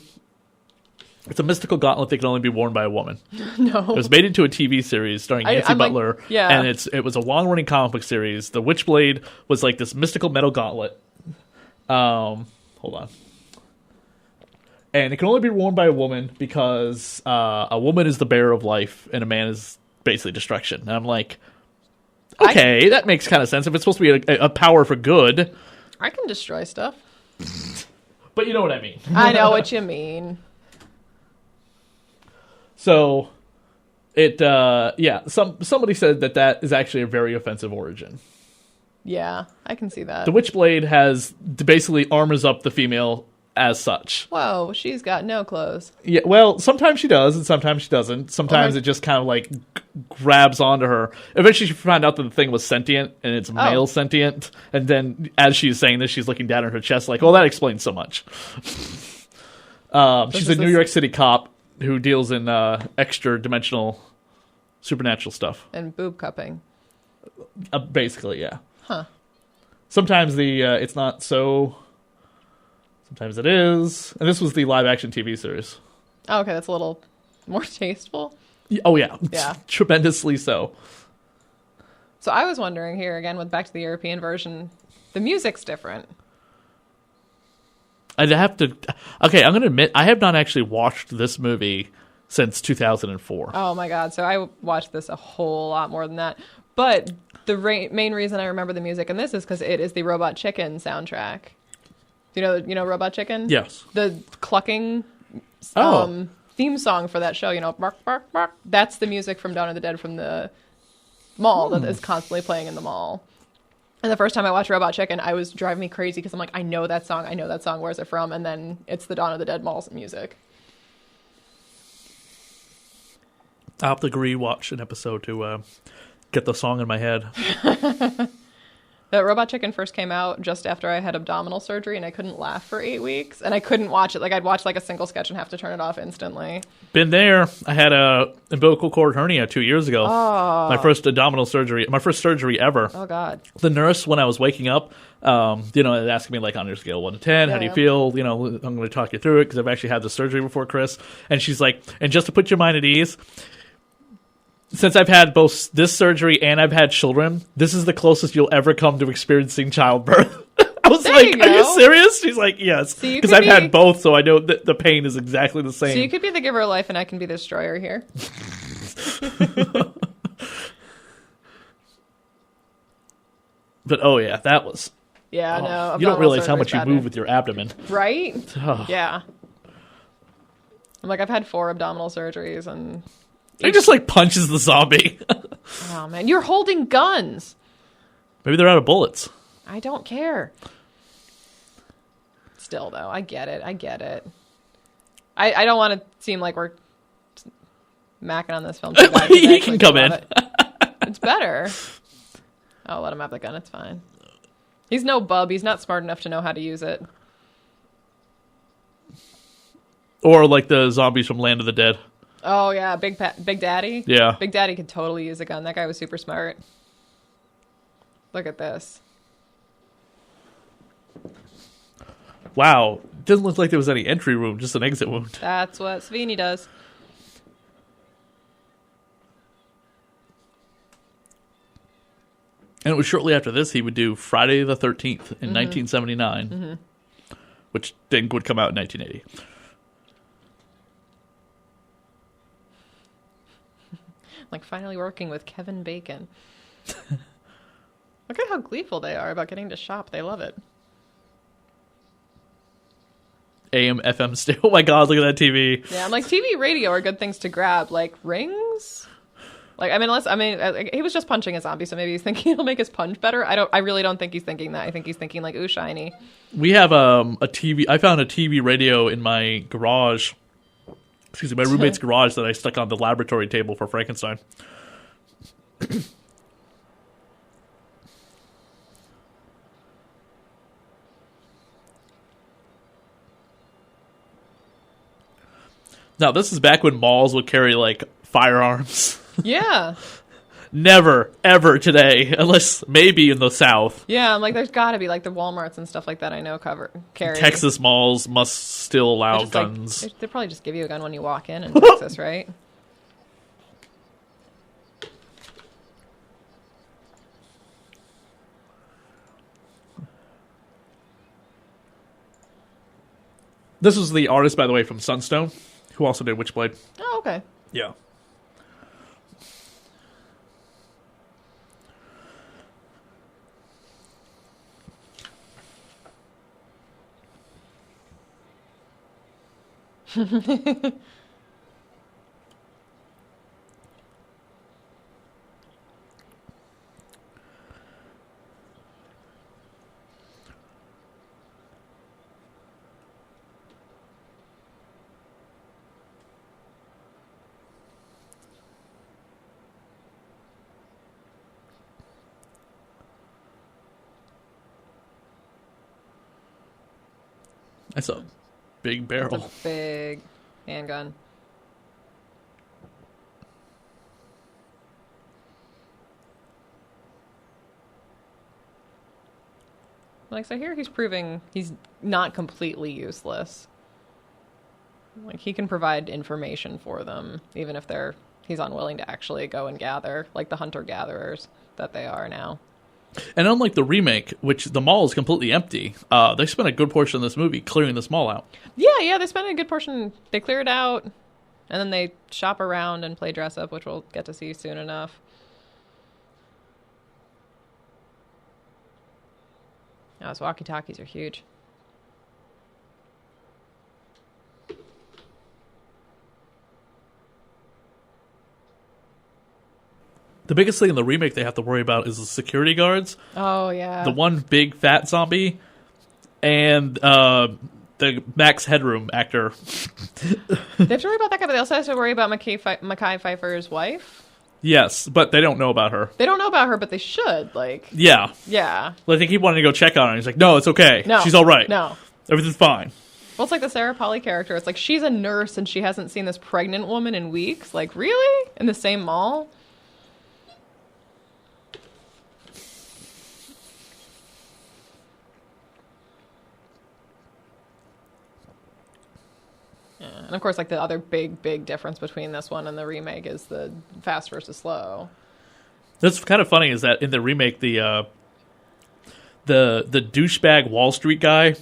It's a mystical gauntlet that can only be worn by a woman. No. It was made into a TV series starring Nancy Butler. Like, yeah. And it was a long-running comic book series. The Witchblade was like this mystical metal gauntlet. Hold on. And it can only be worn by a woman because a woman is the bearer of life and a man is basically destruction. And I'm like, okay, that makes kind of sense. If it's supposed to be a power for good. I can destroy stuff. But you know what I mean. I know what you mean. So, somebody said that is actually a very offensive origin. Yeah, I can see that. The Witchblade has basically armors up the female as such. Whoa, she's got no clothes. Yeah, well, sometimes she does, and sometimes she doesn't. Sometimes it just kind of like grabs onto her. Eventually, she found out that the thing was sentient, and it's male sentient. And then, as she's saying this, she's looking down at her chest, like, "Well, that explains so much." She's a New York City cop who deals in extra-dimensional supernatural stuff. And boob cupping. Basically, yeah. Huh. Sometimes it's not so... Sometimes it is. And this was the live-action TV series. Oh, okay, that's a little more tasteful. Oh, yeah. Yeah. Tremendously so. So I was wondering here, again, back to the European version, the music's different. I'd have to... Okay, I'm going to admit, I have not actually watched this movie since 2004. Oh, my God. So I watched this a whole lot more than that. But the main reason I remember the music in this is because it is the Robot Chicken soundtrack. You know Robot Chicken? Yes. The clucking theme song for that show, bark, bark, bark. That's the music from Dawn of the Dead from the mall that is constantly playing in the mall. And the first time I watched Robot Chicken, I was driving me crazy because I'm like, I know that song. Where's it from? And then it's the Dawn of the Dead mall's music. I'll have to rewatch an episode to get the song in my head. The Robot Chicken first came out just after I had abdominal surgery, and I couldn't laugh for 8 weeks. And I couldn't watch it. Like, I'd watch like a single sketch and have to turn it off instantly. Been there. I had a umbilical cord hernia 2 years ago. Oh. My first abdominal surgery. My first surgery ever. Oh, God. The nurse, when I was waking up, asking me, like, on your scale 1 to 10, how do you feel? I'm going to talk you through it because I've actually had the surgery before, Chris. And she's like, and just to put your mind at ease, since I've had both this surgery and I've had children, this is the closest you'll ever come to experiencing childbirth. I was like, are you serious? She's like, yes. Because I've had both, so I know that the pain is exactly the same. So you could be the giver of life and I can be the destroyer here. But, oh yeah, that was... Yeah, no. You don't realize how much you move with your abdomen. Right? Yeah. I'm like, I've had 4 abdominal surgeries and... He just, like, punches the zombie. Oh, man. You're holding guns. Maybe they're out of bullets. I don't care. Still, though, I get it. I don't want to seem like we're macking on this film. He can come in. It's better. I'll let him have the gun. It's fine. He's no bub. He's not smart enough to know how to use it. Or like the zombies from Land of the Dead. Oh, yeah. Big Daddy? Yeah. Big Daddy could totally use a gun. That guy was super smart. Look at this. Wow. Doesn't look like there was any entry wound, just an exit wound. That's what Savini does. And it was shortly after this he would do Friday the 13th in 1979, which then would come out in 1980. Like finally working with Kevin Bacon. Look at how gleeful they are about getting to shop. They love it. AM, FM, stereo. Oh my God, look at that TV. Yeah, I'm like, TV, radio are good things to grab. Like, rings? Like, he was just punching a zombie, so maybe he's thinking he'll make his punch better. I really don't think he's thinking that. I think he's thinking like, ooh, shiny. We have a TV. I found a TV radio in my garage Excuse me, my roommate's garage that I stuck on the laboratory table for Frankenstein. Now, this is back when malls would carry, like, firearms. Yeah. Never, ever today, unless maybe in the South. Yeah, I'm like, there's got to be, like, the Walmarts and stuff like that I know carry. Texas malls must still allow Just, guns. Like, they probably just give you a gun when you walk in Texas, right? This was the artist, by the way, from Sunstone, who also did Witchblade. Oh, okay. Yeah. That's a big barrel. It's a big handgun. Like, so here he's proving he's not completely useless. Like, he can provide information for them, even if he's unwilling to actually go and gather, like the hunter-gatherers that they are now. And unlike the remake, which the mall is completely empty, they spent a good portion of this movie clearing this mall out. Yeah, they spent a good portion. They clear it out, and then they shop around and play dress-up, which we'll get to see soon enough. Oh, those walkie-talkies are huge. The biggest thing in the remake they have to worry about is the security guards. Oh, yeah. The one big fat zombie and the Max Headroom actor. They have to worry about that guy, but they also have to worry about Mekhi Phifer's wife. Yes, but they don't know about her. They don't know about her, but they should. Like, yeah. Yeah. Like, they keep wanting to go check on her. He's like, no, it's okay. No. She's all right. No. Everything's fine. Well, it's like the Sarah Polley character. It's like, she's a nurse and she hasn't seen this pregnant woman in weeks. Like, really? In the same mall? Yeah. And of course, like, the other big difference between this one and the remake is the fast versus slow. That's kind of funny is that in the remake, the douchebag Wall Street guy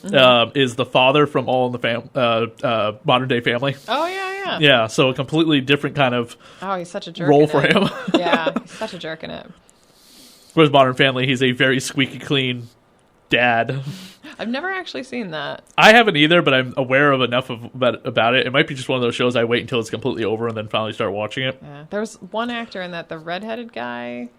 is the father from All in the Modern Day Family. Oh, yeah. Yeah, so a completely different kind of he's such a jerk role in for it. him. Yeah, he's such a jerk in it. Whereas Modern Family, he's a very squeaky clean dad. I've never actually seen that. I haven't either, but I'm aware of enough about it. It might be just one of those shows I wait until it's completely over and then finally start watching it. Yeah. There was one actor in that, the redheaded guy.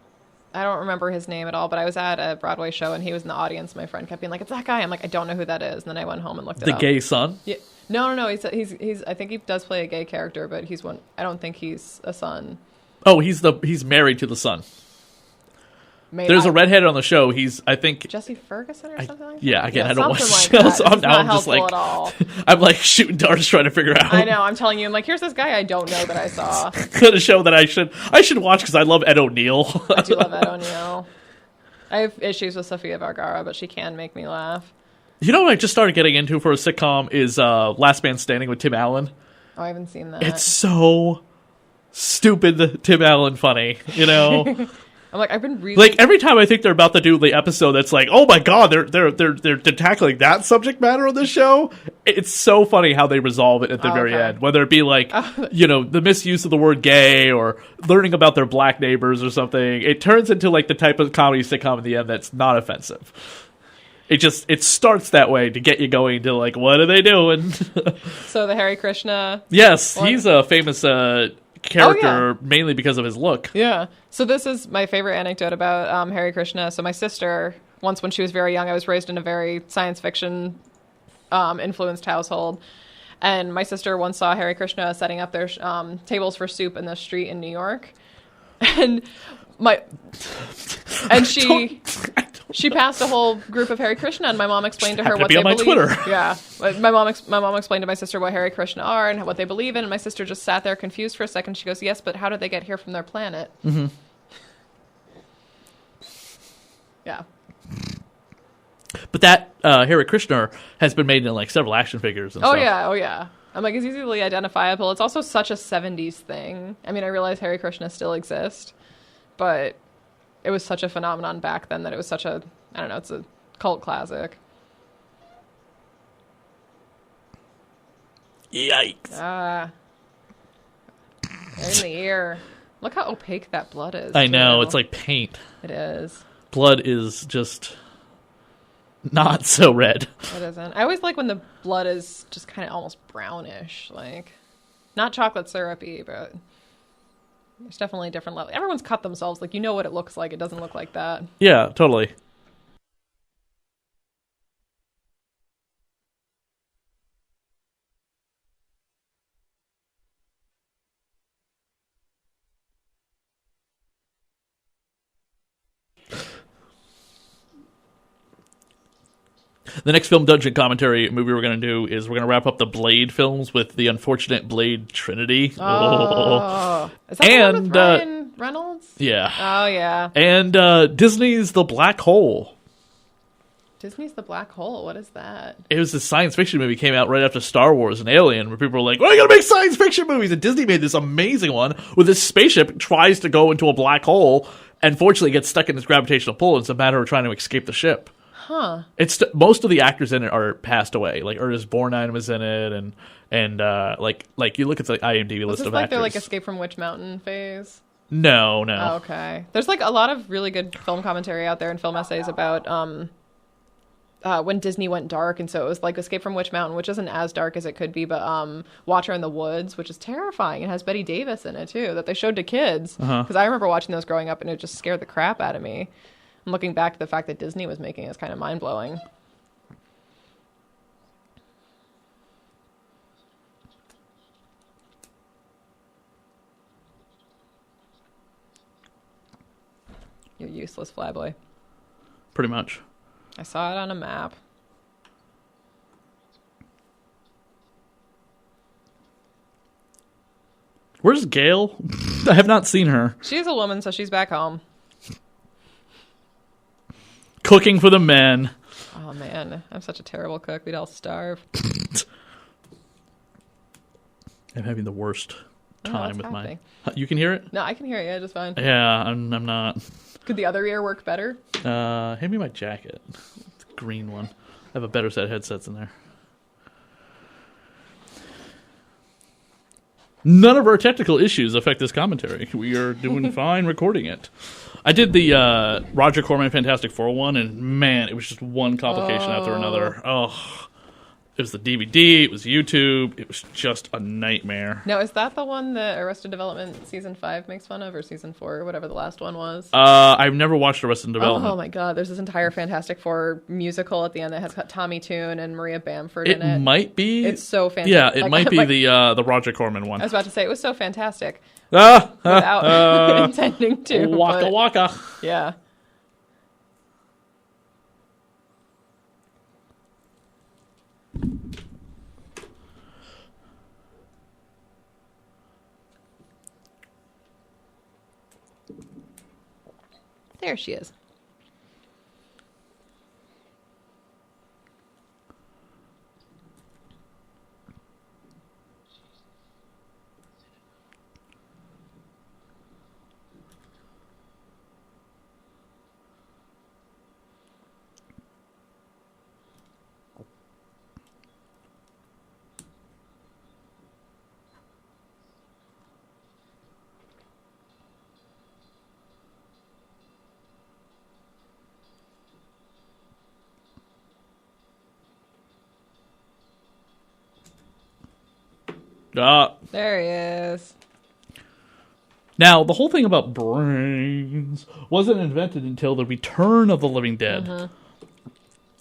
I don't remember his name at all, but I was at a Broadway show and he was in the audience. My friend kept being like, "It's that guy." I'm like, "I don't know who that is." And then I went home and looked it up. The gay son? Yeah. No. He's. I think he does play a gay character, but he's one. I don't think he's a son. Oh, he's married to the son. There's a redhead on the show. He's, I think, Jesse Ferguson or something like that. Yeah, again, I don't watch something shows, like so that. I'm just like, at all. I'm like shooting darts trying to figure out. I know. I'm telling you. I'm like, here's this guy I don't know that I saw. A show that I should watch because I love Ed O'Neill. I do love Ed O'Neill. I have issues with Sofia Vergara, but she can make me laugh. You know what I just started getting into for a sitcom is Last Man Standing with Tim Allen. Oh, I haven't seen that. It's so stupid Tim Allen funny, you know? I'm like, I've been really like every time I think they're about to do the episode that's like, oh my god, they're tackling that subject matter on this show. It's so funny how they resolve it at the very end, whether it be like the misuse of the word gay or learning about their black neighbors or something. It turns into like the type of comedy sitcom in the end that's not offensive. It starts that way to get you going to like, what are they doing? So the Hare Krishna. Yes, one? he's a famous character mainly because of his look. Yeah. So this is my favorite anecdote about Hare Krishna. So my sister, once when she was very young, I was raised in a very science fiction influenced household. And my sister once saw Hare Krishna setting up their tables for soup in the street in New York. And she passed a whole group of Hare Krishna, and my mom explained to her what they believe. Twitter. Yeah, my mom explained to my sister what Hare Krishna are and what they believe in, and my sister just sat there confused for a second. She goes, "Yes, but how did they get here from their planet?" Mm-hmm. Yeah. But that Hare Krishna has been made in like several action figures and stuff. Oh yeah. I'm like, it's easily identifiable. It's also such a 70s thing. I mean, I realize Hare Krishna still exist, but it was such a phenomenon back then that it was such a, I don't know, it's a cult classic. Yikes. Right in the ear. Look how opaque that blood is. I know, it's like paint. It is. Blood is just not so red. It isn't. I always like when the blood is just kind of almost brownish, like not chocolate syrupy, but there's definitely a different level. Everyone's cut themselves, like you know what it looks like. It doesn't look like that. Yeah, totally. The next film dungeon commentary movie we're going to do is we're going to wrap up the Blade films with the unfortunate Blade Trinity. Oh. Is that the one with Ryan Reynolds? Yeah. Oh, yeah. And Disney's The Black Hole. Disney's The Black Hole? What is that? It was this science fiction movie came out right after Star Wars and Alien, where people were like, "Well, you gotta make science fiction movies!" And Disney made this amazing one where this spaceship tries to go into a black hole and fortunately gets stuck in this gravitational pull. It's a matter of trying to escape the ship. Huh. It's most of the actors in it are passed away. Like Ernest Borgnine was in it, and like you look at the IMDb list of like actors. Their like Escape from Witch Mountain phase? No. Oh, okay. There's like a lot of really good film commentary out there and film essays about when Disney went dark, and so it was like Escape from Witch Mountain, which isn't as dark as it could be, but Watcher in the Woods, which is terrifying. It has Betty Davis in it too, that they showed to kids. Because I remember watching those growing up, and it just scared the crap out of me. And looking back to the fact that Disney was making it is kind of mind-blowing. You're useless, Flyboy. Pretty much. I saw it on a map. Where's Gail? I have not seen her. She's a woman, so she's back home. Cooking for the men. Oh, man. I'm such a terrible cook. We'd all starve. I'm having the worst time with happening? You can hear it? No, I can hear it. Yeah, just fine. Yeah, I'm not. Could the other ear work better? Hand me my jacket. It's a green one. I have a better set of headsets in there. None of our technical issues affect this commentary. We are doing fine recording it. I did the Roger Corman Fantastic Four one, and man, it was just one complication after another. Oh, it was the DVD, it was YouTube, it was just a nightmare. Now, is that the one that Arrested Development Season 5 makes fun of, or Season 4, or whatever the last one was? I've never watched Arrested Development. Oh my god, there's this entire Fantastic Four musical at the end that has got Tommy Tune and Maria Bamford in it. It might be. It's so fantastic. Yeah, it might be the Roger Corman one. I was about to say, it was so fantastic. Without intending to. Waka waka. Yeah. There she is. There he is. Now, the whole thing about brains wasn't invented until The Return of the Living Dead,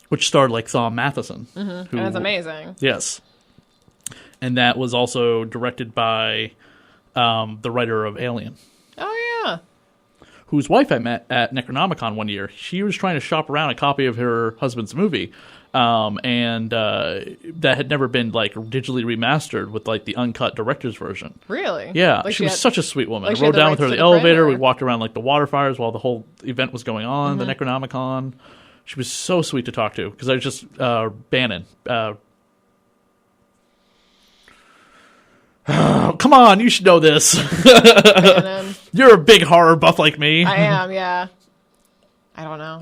which starred like Sam Matheson. And it's amazing. Yes. And that was also directed by the writer of Alien. Oh, yeah. Whose wife I met at Necronomicon one year. She was trying to shop around a copy of her husband's movie. And that had never been like digitally remastered with like the uncut director's version. Really? Yeah, Like she was such a sweet woman. like I rode down with her in the elevator. or? We walked around like the water fires while the whole event was going on, the Necronomicon. She was so sweet to talk to because I was just Bannon. Come on, you should know this. Bannon. You're a big horror buff like me. I am, yeah. I don't know.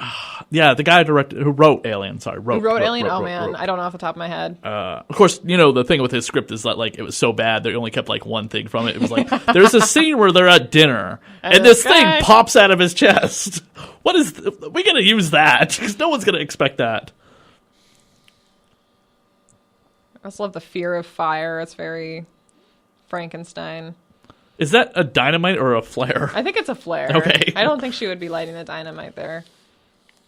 Yeah, the guy who wrote Alien. Sorry, Who wrote Alien? I don't know off the top of my head. Of course, you know the thing with his script is that like it was so bad they only kept like one thing from it. It was like there's a scene where they're at dinner and this thing pops out of his chest. What is? We gotta use that because no one's gonna expect that. I just love the fear of fire. It's very Frankenstein. Is that a dynamite or a flare? I think it's a flare. Okay. I don't think she would be lighting the dynamite there.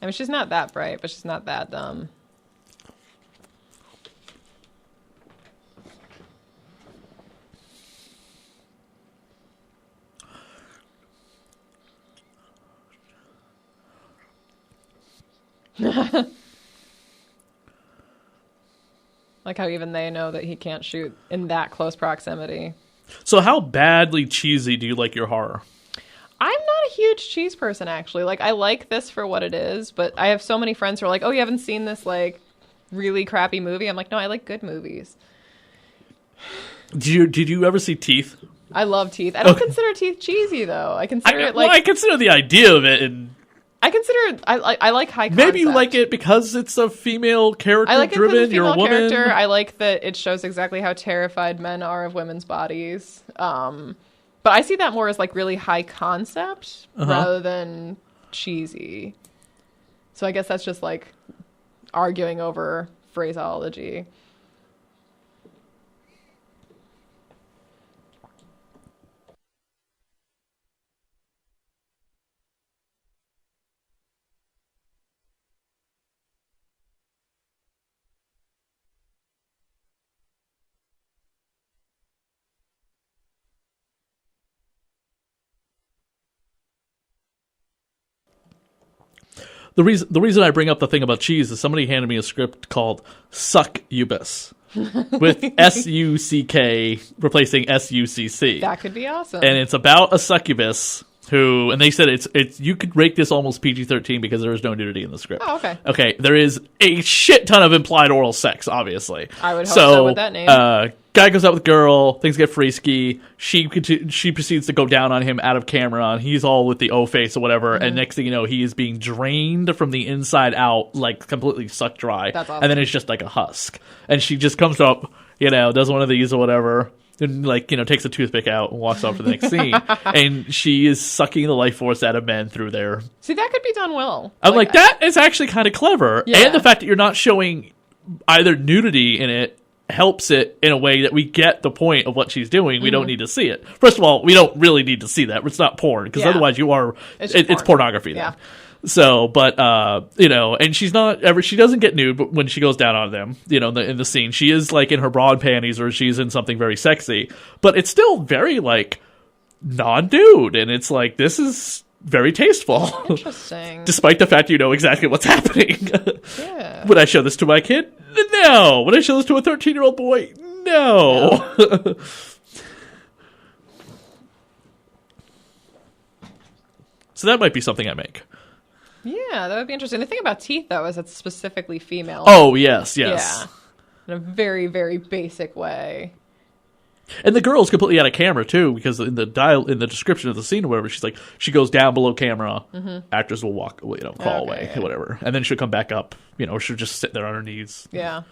I mean, she's not that bright, but she's not that dumb. Like how even they know that he can't shoot in that close proximity. So how badly cheesy do you like your horror? I'm not a huge cheese person, actually. Like, I like this for what it is, but I have so many friends who are like, oh, you haven't seen this, like, really crappy movie? I'm like, no, I like good movies. Did you ever see Teeth? I love Teeth. I don't consider Teeth cheesy, though. I consider it, like... Well, I consider the idea of it, and... I consider it... I like high concept. Maybe you like it because it's a female character I like it driven, because it's a you're a female woman. character. I like that it shows exactly how terrified men are of women's bodies. But I see that more as like really high concept rather than cheesy. So I guess that's just like arguing over phraseology. The reason I bring up the thing about cheese is somebody handed me a script called Succubus with S-U-C-K replacing S-U-C-C. That could be awesome. And it's about a succubus who, and they said it's you could rate this almost PG-13 because there is no nudity in the script. Oh, okay. Okay, there is a shit ton of implied oral sex, obviously. I would hope so with that name. Guy goes out with girl, things get frisky. She proceeds to go down on him out of camera, and he's all with the O face or whatever. And next thing you know, he is being drained from the inside out, like completely sucked dry. That's awesome. And then it's just like a husk. And she just comes up, does one of these or whatever, and takes a toothpick out and walks off to the next scene. And she is sucking the life force out of men through there. See, that could be done well. I'm like that is actually kind of clever. Yeah. And the fact that you're not showing either nudity in it helps it in a way that we get the point of what she's doing. We don't need to see it. First of all, we don't really need to see that. It's not porn, because otherwise it's pornography then. Yeah. So, but, and she doesn't get nude, but when she goes down on them, in the scene, she is like in her bra and panties or she's in something very sexy, but it's still very like non-nude. And it's like, this is very tasteful. Interesting. Despite the fact you know exactly what's happening. Yeah. Would I show this to my kid? No. Would I show this to a 13-year-old boy? No. So that might be something I make. Yeah, that would be interesting. The thing about Teeth, though, is it's specifically female. Oh, yes. Yeah. In a very, very basic way. And the girl's completely out of camera, too, because in the description of the scene or whatever, she's like, she goes down below camera, actors will crawl away, whatever. And then she'll come back up, she'll just sit there on her knees. Yeah.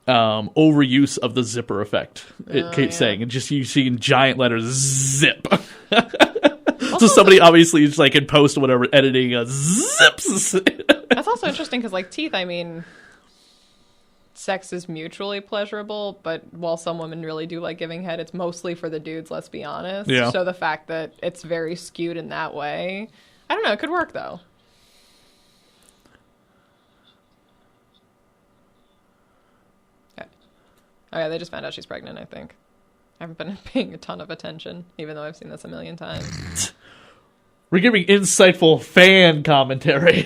Overuse of the zipper effect, it keeps saying. And just you see in giant letters, zip. So somebody obviously is like in post or whatever, editing zips. That's also interesting because, like, Teeth, I mean, sex is mutually pleasurable, but while some women really do like giving head, it's mostly for the dudes, let's be honest. Yeah. So the fact that it's very skewed in that way, I don't know, it could work, though. Oh yeah, they just found out she's pregnant, I think. I haven't been paying a ton of attention, even though I've seen this a million times. We're giving insightful fan commentary.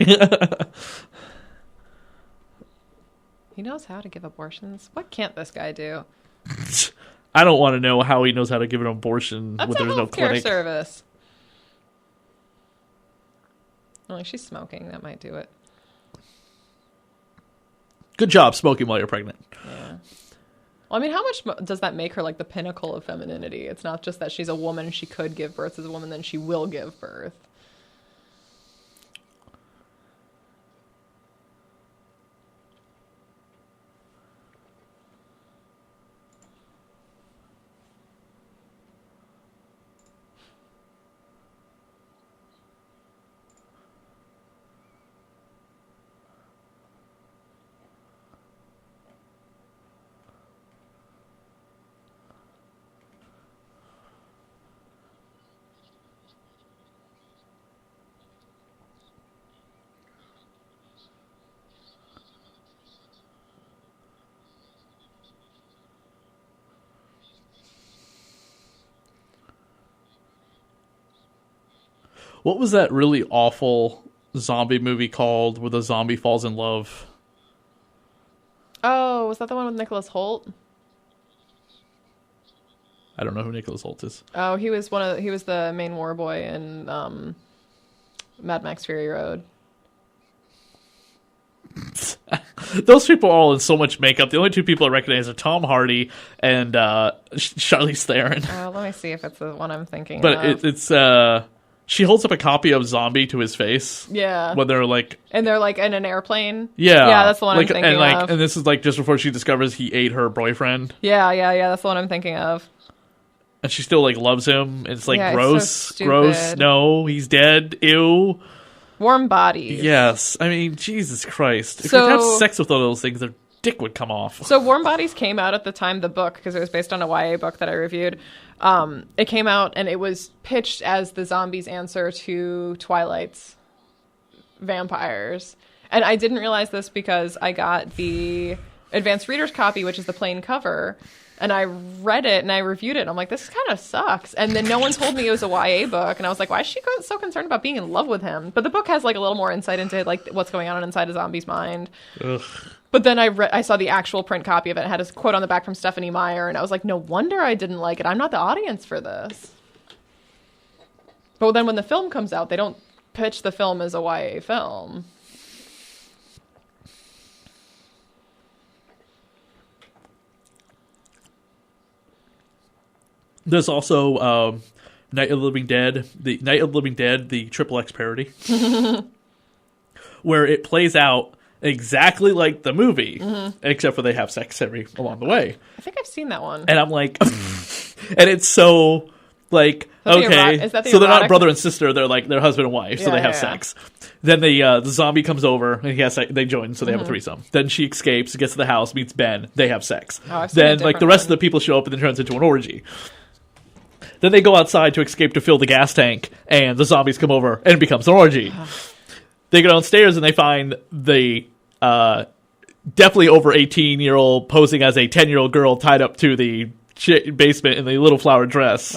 He knows how to give abortions. What can't this guy do? I don't want to know how he knows how to give an abortion That's when a there's no healthcare clinic. service. Oh, she's smoking. That might do it. Good job smoking while you're pregnant. Yeah. Well, I mean, how much does that make her like the pinnacle of femininity? It's not just that she's a woman, she could give birth as a woman, then she will give birth. What was that really awful zombie movie called where the zombie falls in love? Oh, was that the one with Nicholas Hoult? I don't know who Nicholas Hoult is. Oh, he was the main war boy in Mad Max Fury Road. Those people are all in so much makeup. The only two people I recognize are Tom Hardy and Charlize Theron. Let me see if it's the one I'm thinking But of. it's she holds up a copy of Zombie to his face. Yeah. When they're like, And they're like in an airplane. yeah, Yeah, that's the one like, I'm thinking of. And this is like just before she discovers he ate her boyfriend, Yeah, that's the one I'm thinking of. and she still like loves him. And it's like Yeah, it's gross, so gross. stupid. No, he's dead. Ew. Warm Bodies. Yes, I mean Jesus Christ. If So- you have sex with all those things, their dick would come off. So Warm Bodies came out at the time the book, because it was based on a YA book that I reviewed. It came out and it was pitched as the zombies' answer to Twilight's vampires. And I didn't realize this because I got the advanced reader's copy, which is the plain cover, and I read it and I reviewed it. And I'm like, this kind of sucks. And then no one told me it was a YA book, and I was like, why is she so concerned about being in love with him? But the book has like a little more insight into like what's going on inside a zombie's mind. Ugh. But then I saw the actual print copy of it. It had a quote on the back from Stephanie Meyer, and I was like, no wonder I didn't like it. I'm not the audience for this. But then when the film comes out, they don't pitch the film as a YA film. There's also Night of the Living Dead, the Triple X parody, where it plays out exactly like the movie, except for they have sex along the way. I think I've seen that one. And I'm like, and it's so like, okay, is that the so they're not erotic- brother and sister, they're like they're husband and wife, so Yeah, they have yeah. sex. Then the zombie comes over and they join, so they have a threesome. Then she escapes, gets to the house, meets Ben, they have sex. Oh, I've seen a Then like the different rest of one. the people show up and then turns into an orgy. Then they go outside to escape to fill the gas tank, and the zombies come over, and it becomes an orgy. They go downstairs and they find the definitely over 18-year-old posing as a 10-year-old girl tied up to the basement in the little flower dress.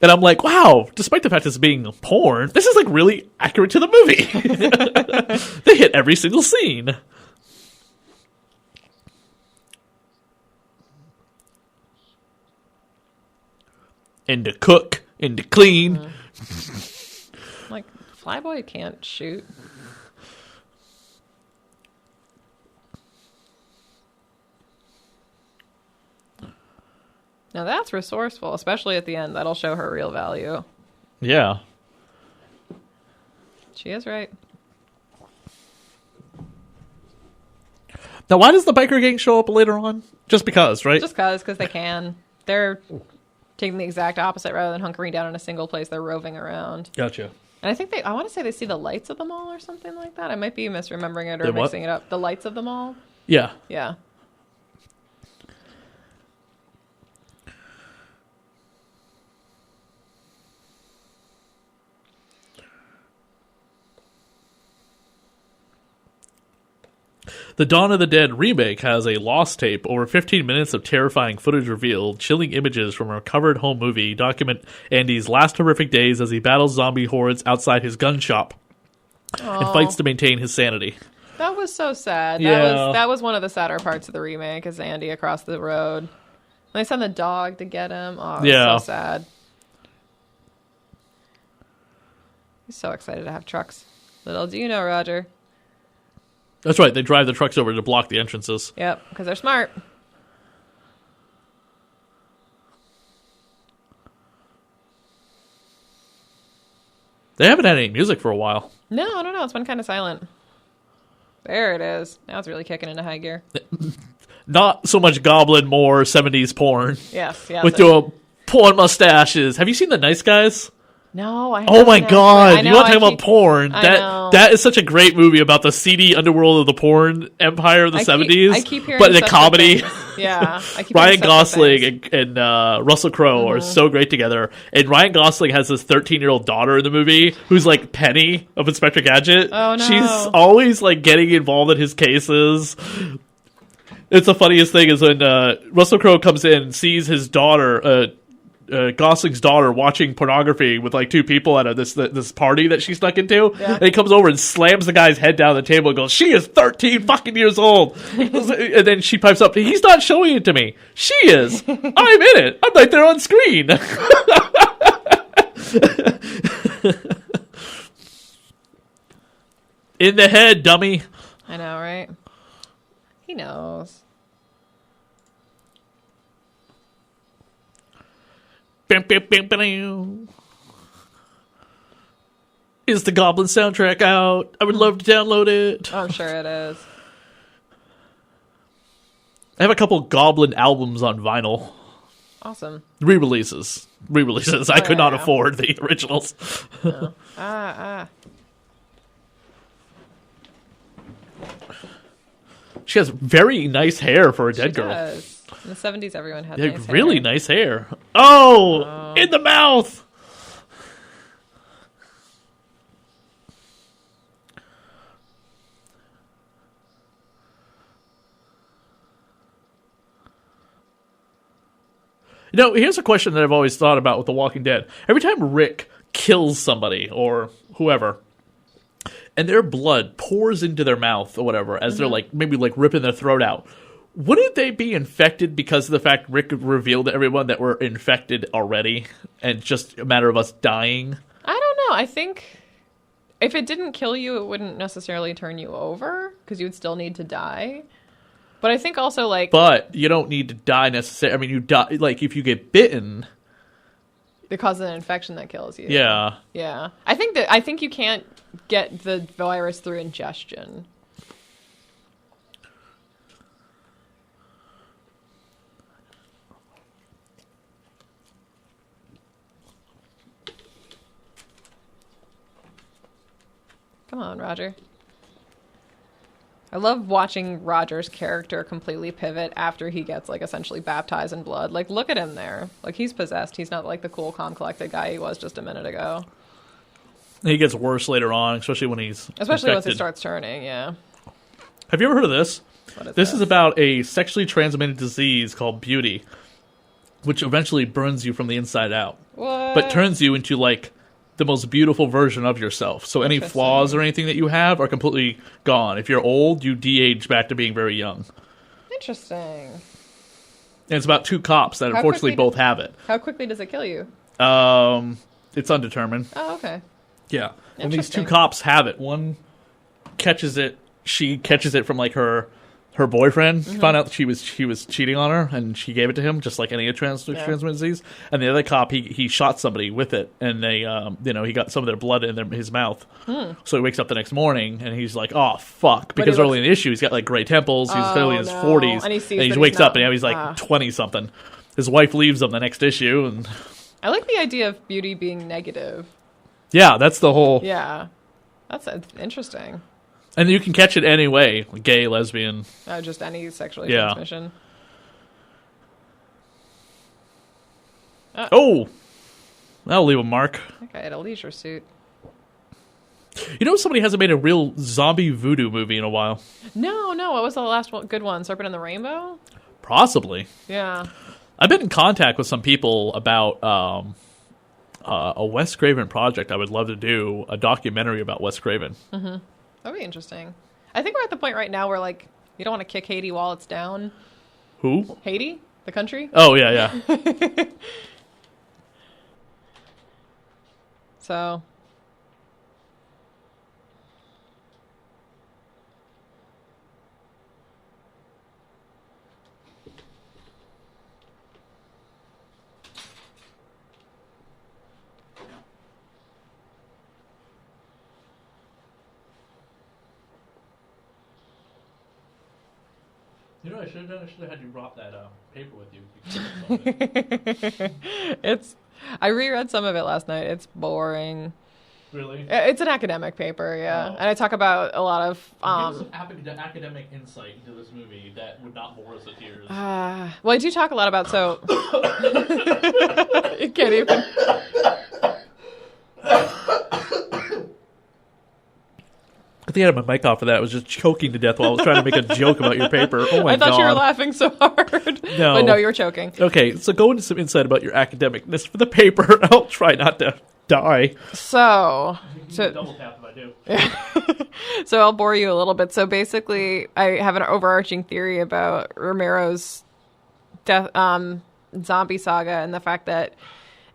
And I'm like, wow, despite the fact this being porn, this is like really accurate to the movie. They hit every single scene. And to cook, and to clean. Like, Flyboy can't shoot. Now that's resourceful, especially at the end. That'll show her real value. Yeah. She is right. Now, why does the biker gang show up later on? Just because, right? Just because they can. They're taking the exact opposite. Rather than hunkering down in a single place, they're roving around. Gotcha. And I think I want to say they see the lights of the mall or something like that. I might be misremembering it or They what? mixing it up. The lights of the mall? Yeah. Yeah. The Dawn of the Dead remake has a lost tape, over 15 minutes of terrifying footage revealed, chilling images from a recovered home movie document Andy's last horrific days as he battles zombie hordes outside his gun shop and fights to maintain his sanity. That was so sad. Yeah. That was one of the sadder parts of the remake, is Andy across the road. And they send the dog to get him. Oh, it was so sad. He's so excited to have trucks. Little do you know, Roger. That's right. They drive the trucks over to block the entrances. Yep, because they're smart. They haven't had any music for a while. No, I don't know. It's been kind of silent. There it is. Now it's really kicking into high gear. Not so much goblin, more 70s porn. Yes. With your porn mustaches. Have you seen The Nice Guys? No, I Oh my haven't god, actually. you want to talk about porn? know. That is such a great movie about the seedy underworld of the porn empire of the 70s. I keep hearing but the such comedy. good things. Yeah, I keep Ryan hearing such good Gosling things. and Russell Crowe are so great together. And Ryan Gosling has this 13-year-old daughter in the movie who's like Penny of Inspector Gadget. Oh, no. She's always like getting involved in his cases. It's the funniest thing is when Russell Crowe comes in, sees his daughter, Gosling's daughter, watching pornography with like two people at this party that she snuck into. Yeah. And he comes over and slams the guy's head down the table and goes, "She is 13 fucking years old." And then she pipes up, "He's not showing it to me. She is. I'm in it. I'm right there on screen." In the head, dummy. I know, right? He knows. Is the Goblin soundtrack out? I would love to download it. I'm sure it is. I have a couple Goblin albums on vinyl. Awesome. Re-releases. I could not yeah. afford the originals. No. She has very nice hair for a dead girl. Does. In the 70s, everyone had Yeah, nice really hair. nice hair. Oh, in the mouth. You know, here's a question that I've always thought about with The Walking Dead. Every time Rick kills somebody or whoever, and their blood pours into their mouth or whatever, as they're like maybe like ripping their throat out, wouldn't they be infected because of the fact Rick revealed to everyone that we're infected already and just a matter of us dying? I don't know. I think if it didn't kill you, it wouldn't necessarily turn you over because you would still need to die. But I think also like... But you don't need to die necessarily. I mean, you die, like if you get bitten... Because of an infection that kills you. Yeah. Yeah. I think you can't get the virus through ingestion. Come on, Roger. I love watching Roger's character completely pivot after he gets, like, essentially baptized in blood. Like, look at him there. Like, he's possessed. He's not, like, the cool, calm, collected guy he was just a minute ago. He gets worse later on, especially when he's Especially once infected. he starts turning, yeah. Have you ever heard of this? What is This is about a sexually transmitted disease called beauty, which eventually burns you from the inside out, What? but turns you into, like, the most beautiful version of yourself. So any Interesting. flaws or anything that you have are completely gone. If you're old, you de-age back to being very young. Interesting. And it's about two cops that How unfortunately quickly both have it. How quickly does it kill you? It's undetermined. Oh, okay. Yeah. And these two Interesting. cops have it. One catches it. She catches it from like her boyfriend. Mm-hmm. Found out that he was cheating on her, and she gave it to him, just like any transmitted disease. And the other cop, he shot somebody with it, and they, he got some of their blood in his mouth. So he wakes up the next morning, and he's like, "Oh fuck!" Because he early in the issue, he's got like gray temples. He's clearly in his 40s, And he sees he that wakes he's up, not- and now he's like 20 something. His wife leaves him the next issue, and I like the idea of beauty being negative. yeah, that's the whole. Yeah. That's interesting. And you can catch it any way, gay, lesbian. Just any sexually Yeah. transmission. Oh, that'll leave a mark. That guy had a leisure suit. You know, somebody hasn't made a real zombie voodoo movie in a while. No. What was the last one, good one? Serpent and the Rainbow? Possibly. Yeah. I've been in contact with some people about a Wes Craven project. I would love to do a documentary about Wes Craven. Mm-hmm. That'd be interesting. I think we're at the point right now where, like, you don't want to kick Haiti while it's down. Who? Haiti? The country? Oh, yeah. So... You know what I should have done? I should have had you brought that paper with you. I reread some of it last night. It's boring. Really? It's an academic paper, yeah. Oh. And I talk about a lot of... Give us some academic insight into this movie that would not bore us to tears. well, I do talk a lot about... So... You can't even... I think I had my mic off for that. I was just choking to death while I was trying to make a joke about your paper. Oh my god. I thought you were laughing so hard. No. But no, you were choking. Okay, so go into some insight about your academicness for the paper. I'll try not to die. So Double tap if I do. So I'll bore you a little bit. So basically, I have an overarching theory about Romero's death, zombie saga, and the fact that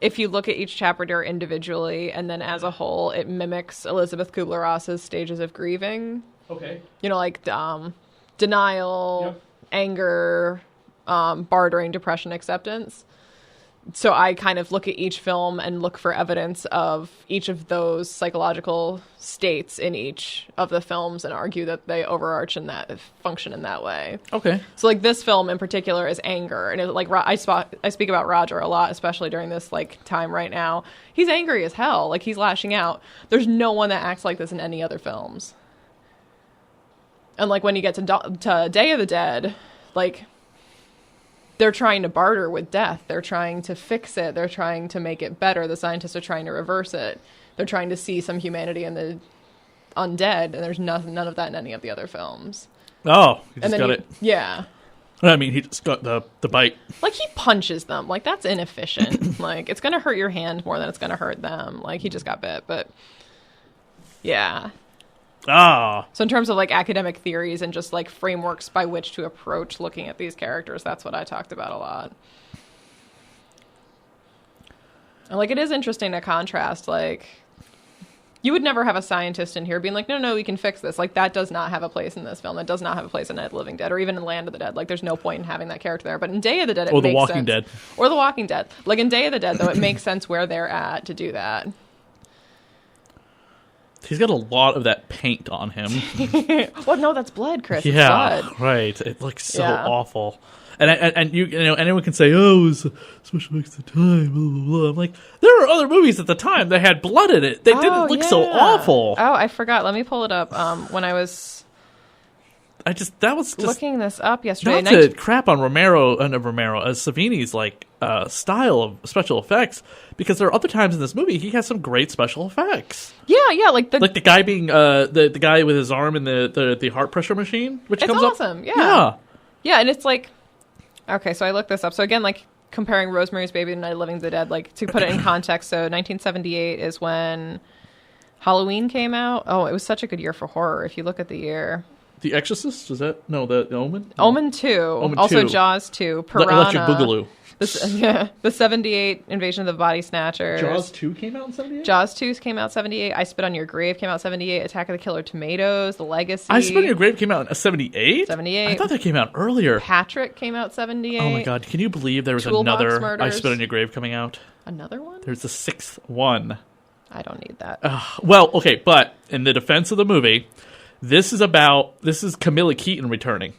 if you look at each chapter individually and then as a whole, it mimics Elizabeth Kubler-Ross's stages of grieving. Okay. You know, like denial, Yep. anger, bartering, depression, acceptance. So I kind of look at each film and look for evidence of each of those psychological states in each of the films and argue that they overarch in that function in that way. Okay. So like this film in particular is anger, and I speak about Roger a lot, especially during this like time right now. He's angry as hell, like he's lashing out. There's no one that acts like this in any other films. And like when you get to Day of the Dead, like they're trying to barter with death. They're trying to fix it. They're trying to make it better. The scientists are trying to reverse it. They're trying to see some humanity in the undead, and there's none of that in any of the other films. Oh, he just got it. Yeah. I mean, he just got the bite. Like, he punches them. Like, that's inefficient. Like, it's going to hurt your hand more than it's going to hurt them. Like, he just got bit, but... Yeah. Ah. So in terms of, like, academic theories and just, like, frameworks by which to approach looking at these characters, that's what I talked about a lot. And, like, it is interesting to contrast, like... You would never have a scientist in here being like, no, we can fix this. Like, that does not have a place in this film. That does not have a place in Night of the Living Dead or even in Land of the Dead. Like, there's no point in having that character there. But in Day of the Dead, it makes sense. Or The Walking Dead. Or The Walking Dead. Like, in Day of the Dead, though, it makes sense where they're at to do that. He's got a lot of that paint on him. Well, no, that's blood, Chris. Yeah, it's blood. right. It looks so awful. And you know, anyone can say, oh, it was special effects at the time, blah, blah, blah. I'm like, there were other movies at the time that had blood in it. They didn't look so awful. Oh, I forgot. Let me pull it up. When I was... That was just looking this up yesterday. Not to crap on Savini's like style of special effects, because there are other times in this movie he has some great special effects. Yeah, like the guy being the guy with his arm in the heart pressure machine, which comes awesome. up. Yeah, and it's like, okay, so I looked this up. So again, like comparing Rosemary's Baby and Night of the Living Dead, like to put it in context. So 1978 is when Halloween came out. Oh, it was such a good year for horror. If you look at the year. The Exorcist? Is that... No, the Omen? No. Omen 2. Omen also 2. Jaws 2. Piranha. Electric Boogaloo. The 78 Invasion of the Body Snatchers. Jaws 2 came out in 78? Jaws 2 came out 78. I Spit on Your Grave came out 78. Attack of the Killer Tomatoes. The Legacy. I Spit on Your Grave came out in 78? 78. I thought that came out earlier. Patrick came out 78. Oh my god, can you believe there was Toolbox another Murders. I Spit on Your Grave coming out? Another one? There's the 6th one. I don't need that. Well, okay, but in the defense of the movie... This is Camilla Keaton returning.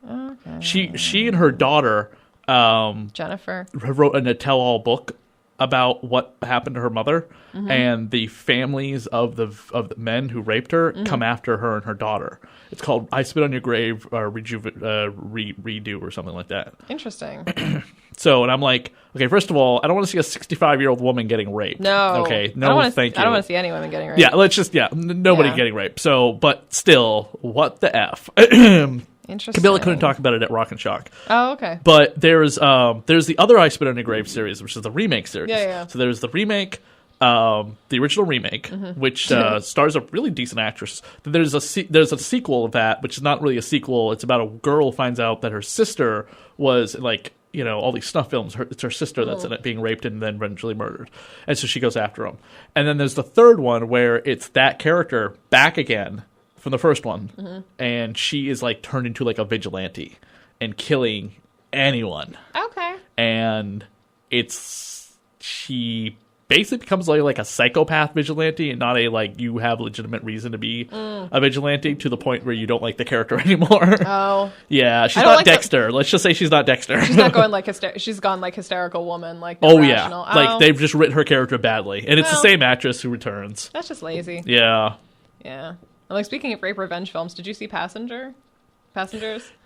Okay. She and her daughter Jennifer wrote a tell-all book about what happened to her mother, and the families of the men who raped her come after her and her daughter. It's called I Spit on Your Grave, redo or something like that. Interesting. So, and I'm like, okay, first of all, I don't want to see a 65-year-old woman getting raped. No. Okay, no, thank you. I don't want to see any women getting raped. Yeah, nobody Yeah. getting raped. So, but still, what the F? Interesting. Camilla couldn't talk about it at Rock and Shock. Oh, okay. But there's the other I Spit on Your Grave series, which is the remake series. Yeah. So there's the remake, the original remake, which stars a really decent actress. Then there's a sequel of that, which is not really a sequel. It's about a girl who finds out that her sister was like, all these snuff films. It's her sister that's in it, being raped and then eventually murdered. And so she goes after him. And then there's the third one where it's that character back again from the first one, and she is like turned into like a vigilante and killing anyone. Okay. And she basically becomes like a psychopath vigilante and not a like you have legitimate reason to be a vigilante, to the point where you don't like the character anymore. Oh. Yeah, she's not Dexter. Let's just say she's not Dexter. She's not going like she's gone like hysterical woman, like irrational. Oh. Like they've just written her character badly, and it's the same actress who returns. That's just lazy. Yeah. Yeah. And like, speaking of rape revenge films, did you see Passengers?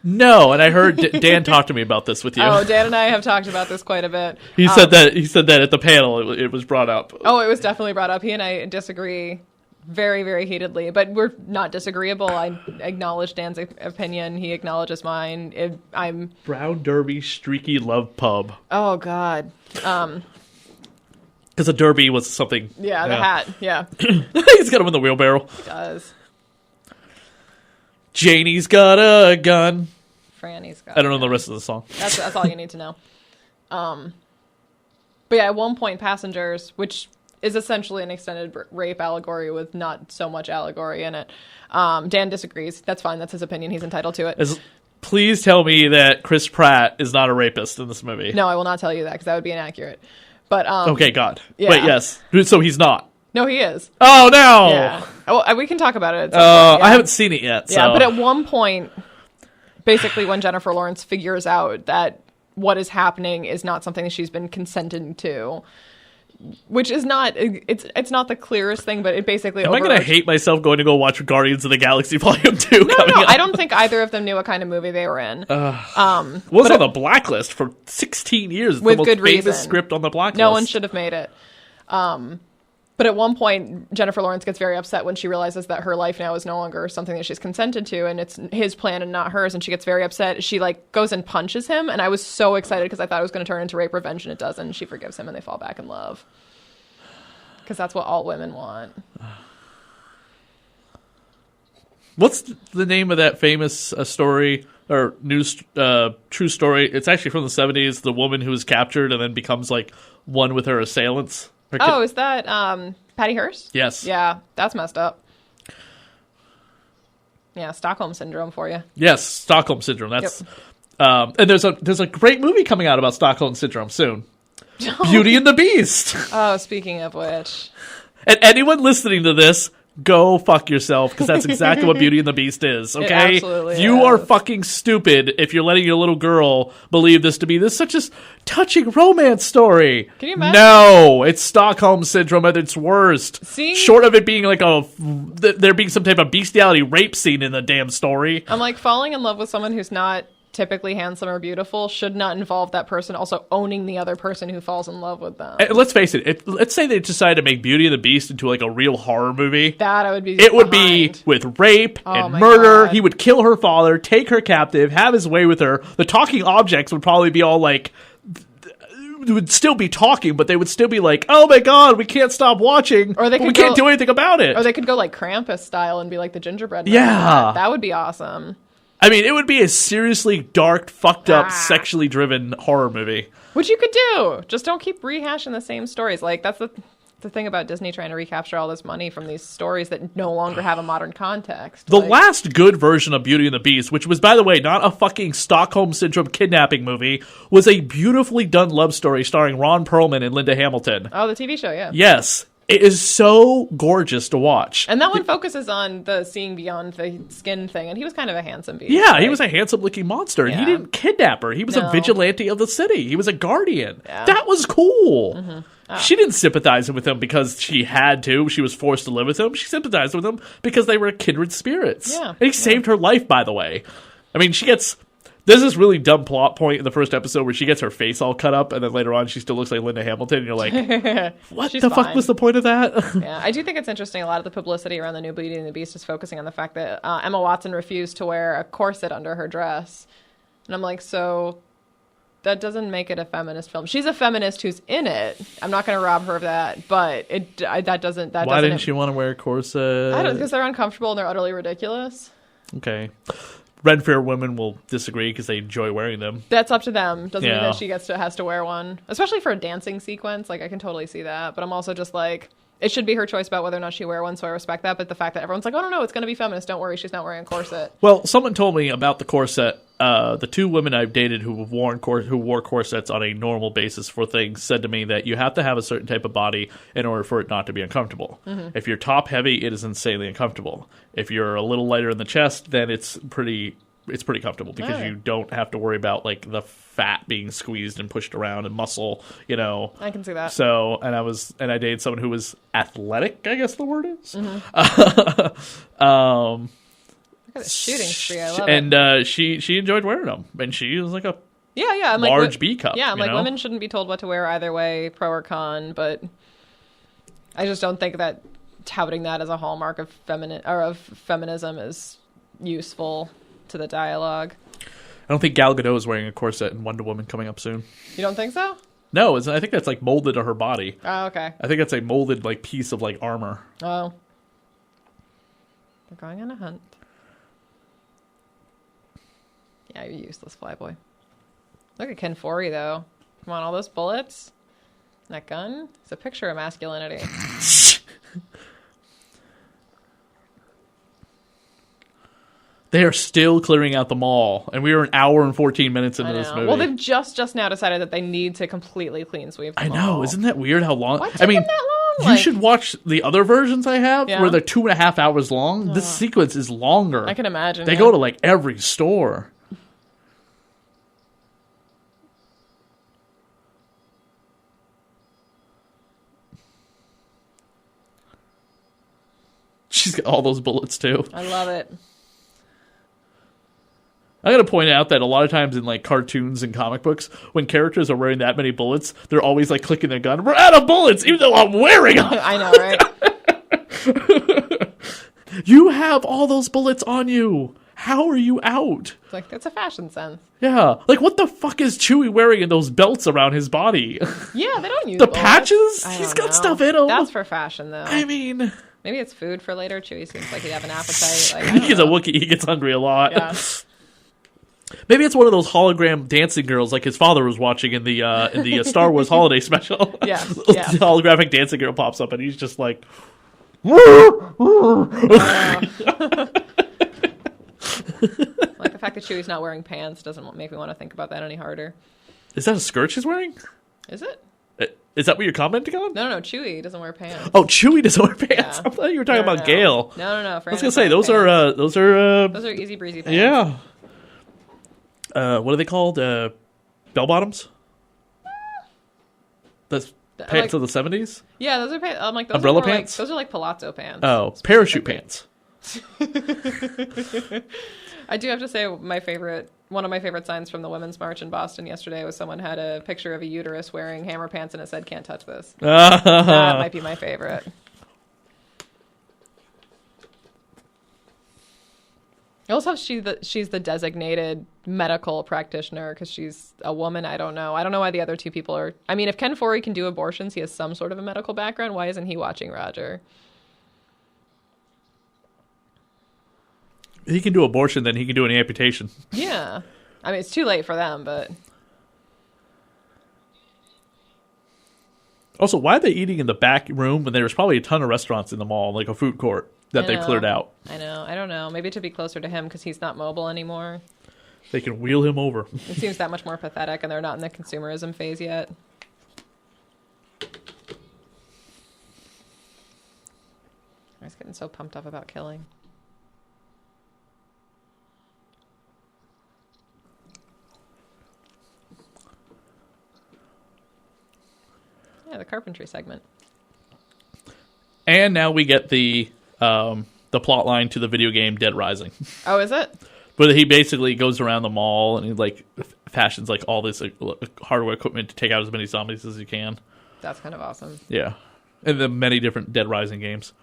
No, and I heard Dan talk to me about this with you. Oh, Dan and I have talked about this quite a bit. He said that at the panel it was brought up. Oh, it was definitely brought up. He and I disagree very, very heatedly, but we're not disagreeable. I acknowledge Dan's opinion. He acknowledges mine. I'm Brown Derby Streaky Love Pub. Oh God. Because a derby was something. Yeah, the hat. Yeah. He's got him in the wheelbarrow. He does. Janie's got a gun. Franny's got. I don't know the rest of the song. That's all you need to know. But yeah, at one point, Passengers, which is essentially an extended rape allegory with not so much allegory in it. Dan disagrees. That's fine. That's his opinion. He's entitled to it. Please tell me that Chris Pratt is not a rapist in this movie. No, I will not tell you that because that would be inaccurate. But okay, God. Yeah. Wait, yes. So he's not. No, he is. Oh no. Yeah. Well, we can talk about it. At some point, yeah. I haven't seen it yet. So. Yeah, but at one point, basically, when Jennifer Lawrence figures out that what is happening is not something that she's been consenting to, which is not it's not the clearest thing, but it basically. Am I going to hate myself going to go watch Guardians of the Galaxy Volume 2? No, I don't think either of them knew what kind of movie they were in. Was on the blacklist for 16 years. It's with the most good famous reason. Script on the blacklist. No one should have made it. But at one point, Jennifer Lawrence gets very upset when she realizes that her life now is no longer something that she's consented to, and it's his plan and not hers, and she gets very upset. She, like, goes and punches him, and I was so excited because I thought it was going to turn into rape revenge, and it doesn't. She forgives him, and they fall back in love. Because that's what all women want. What's the name of that famous story, or news true story? It's actually from the 70s, the woman who was captured and then becomes, like, one with her assailants. Is that Patty Hearst? Yes. Yeah, that's messed up. Yeah, Stockholm Syndrome for you. Yes, Stockholm Syndrome. That's and there's a great movie coming out about Stockholm Syndrome soon. Beauty and the Beast. Oh, speaking of which. And anyone listening to this, go fuck yourself, because that's exactly what Beauty and the Beast is, okay? It absolutely you is. are fucking stupid if you're letting your little girl believe this to be such a touching romance story. Can you imagine? No, it's Stockholm Syndrome at its worst. Short of it being like there being some type of bestiality rape scene in the damn story. I'm like, falling in love with someone who's not typically handsome or beautiful should not involve that person also owning the other person who falls in love with them. And let's face it, let's say they decided to make Beauty and the Beast into like a real horror movie. That I would be It would be with rape and murder. God. He would kill her father, take her captive, have his way with her. The talking objects would probably be all like, would still be talking, but they would still be like, oh my God, we can't stop watching, or we can't do anything about it. Or they could go like Krampus style and be like the gingerbread man. Yeah. That would be awesome. I mean, it would be a seriously dark, fucked up, sexually driven horror movie. Which you could do. Just don't keep rehashing the same stories. Like, that's the thing about Disney trying to recapture all this money from these stories that no longer have a modern context. The last good version of Beauty and the Beast, which was, by the way, not a fucking Stockholm Syndrome kidnapping movie, was a beautifully done love story starring Ron Perlman and Linda Hamilton. Oh, the TV show, yeah. Yes. It is so gorgeous to watch. And that one focuses on the seeing beyond the skin thing, and he was kind of a handsome beast. Yeah, he was a handsome-looking monster, and he didn't kidnap her. He was No. a vigilante of the city. He was a guardian. Yeah. That was cool. Mm-hmm. Oh. She didn't sympathize with him because she had to. She was forced to live with him. She sympathized with him because they were kindred spirits. Yeah. And he saved her life, by the way. I mean, she gets There's this really dumb plot point in the first episode where she gets her face all cut up, and then later on she still looks like Linda Hamilton, and you're like, what the fuck was the point of that? Yeah, I do think it's interesting. A lot of the publicity around the new Beauty and the Beast is focusing on the fact that Emma Watson refused to wear a corset under her dress. And I'm like, so that doesn't make it a feminist film. She's a feminist who's in it. I'm not going to rob her of that, but that doesn't... Why didn't she want to wear a corset? I don't, because they're uncomfortable and they're utterly ridiculous. Okay. Red Fair women will disagree because they enjoy wearing them. That's up to them. Doesn't mean that she has to wear one. Especially for a dancing sequence. Like, I can totally see that. But I'm also just like, it should be her choice about whether or not she wear one, so I respect that. But the fact that everyone's like, oh, no, it's going to be feminist. Don't worry, she's not wearing a corset. Well, someone told me about the corset. The two women I've dated who wore corsets on a normal basis for things said to me that you have to have a certain type of body in order for it not to be uncomfortable. Mm-hmm. If you're top heavy, it is insanely uncomfortable. If you're a little lighter in the chest, then it's pretty comfortable because you don't have to worry about like the fat being squeezed and pushed around and muscle, I can see that. So, and I dated someone who was athletic, I guess the word is. Mm-hmm. Look at the shooting spree. I love it. And she enjoyed wearing them, and she was like a I'm large like, B cup. Yeah, I'm like, women shouldn't be told what to wear either way, pro or con. But I just don't think that touting that as a hallmark of feminism is useful to the dialogue. I don't think Gal Gadot is wearing a corset in Wonder Woman coming up soon. You don't think so? No, I think that's like molded to her body. Oh, okay. I think that's a molded like piece of like armor. Oh. They're going on a hunt. Yeah, you're useless, Flyboy. Look at Ken Foree, though. Come on, all those bullets. That gun. It's a picture of masculinity. They are still clearing out the mall, and we are an hour and 14 minutes into this movie. Well, they've just now decided that they need to completely clean sweep the mall. I know. Isn't that weird how long? Why take them that long? You should watch the other versions I have where they're 2.5 hours long. This sequence is longer. I can imagine. They go to like every store. She's got all those bullets too. I love it. I gotta point out that a lot of times in like cartoons and comic books, when characters are wearing that many bullets, they're always like clicking their gun. We're out of bullets, even though I'm wearing them. I know, right? You have all those bullets on you. How are you out? It's like, it's a fashion sense. Yeah. Like, what the fuck is Chewie wearing in those belts around his body? Yeah, they don't use the bullets. Patches? He's got stuff in him. That's for fashion, though. I mean... Maybe it's food for later. Chewie seems like he'd have an appetite. Like, He's a Wookiee. He gets hungry a lot. Yeah. Maybe it's one of those hologram dancing girls like his father was watching in the Star Wars holiday special. Yeah. The holographic dancing girl pops up and he's just like... Like the fact that Chewie's not wearing pants doesn't make me want to think about that any harder. Is that a skirt she's wearing? Is it? Is that what you're commenting on? No, Chewie doesn't wear pants. Oh, Chewie doesn't wear pants. Yeah. I thought you were talking about Gale. No. I was gonna say those are easy breezy pants. Yeah. What are they called? Bell bottoms. That's pants of the 70s. Yeah, those are pants. I'm like those umbrella are pants. Those are like palazzo pants. Oh, parachute pants. I do have to say one of my favorite signs from the Women's March in Boston yesterday was someone had a picture of a uterus wearing hammer pants and it said, "Can't touch this." That might be my favorite. I also have she's the designated medical practitioner because she's a woman. I don't know why the other two people are. I mean, if Ken Foree can do abortions, he has some sort of a medical background. Why isn't he watching Roger? He can do abortion, then he can do an amputation. Yeah. I mean, it's too late for them, but... Also, why are they eating in the back room when there's probably a ton of restaurants in the mall, like a food court, that they cleared out? I know. I don't know. Maybe to be closer to him because he's not mobile anymore. They can wheel him over. It seems that much more pathetic, and they're not in the consumerism phase yet. I was getting so pumped up about killing. Yeah, the carpentry segment. And now we get the plot line to the video game Dead Rising. Oh, is it? But he basically goes around the mall and he like fashions like all this hardware equipment to take out as many zombies as he can. That's kind of awesome. Yeah, and the many different Dead Rising games.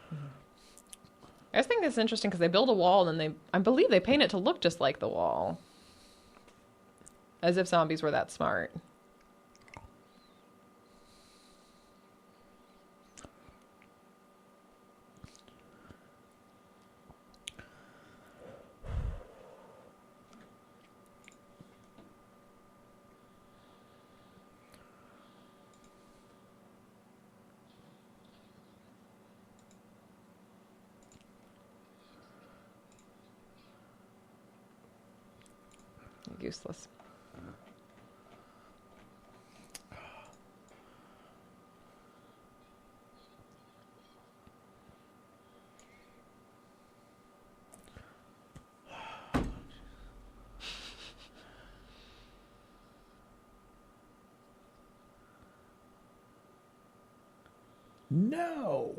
I just think that's interesting because they build a wall and I believe they paint it to look just like the wall, as if zombies were that smart. Useless. No.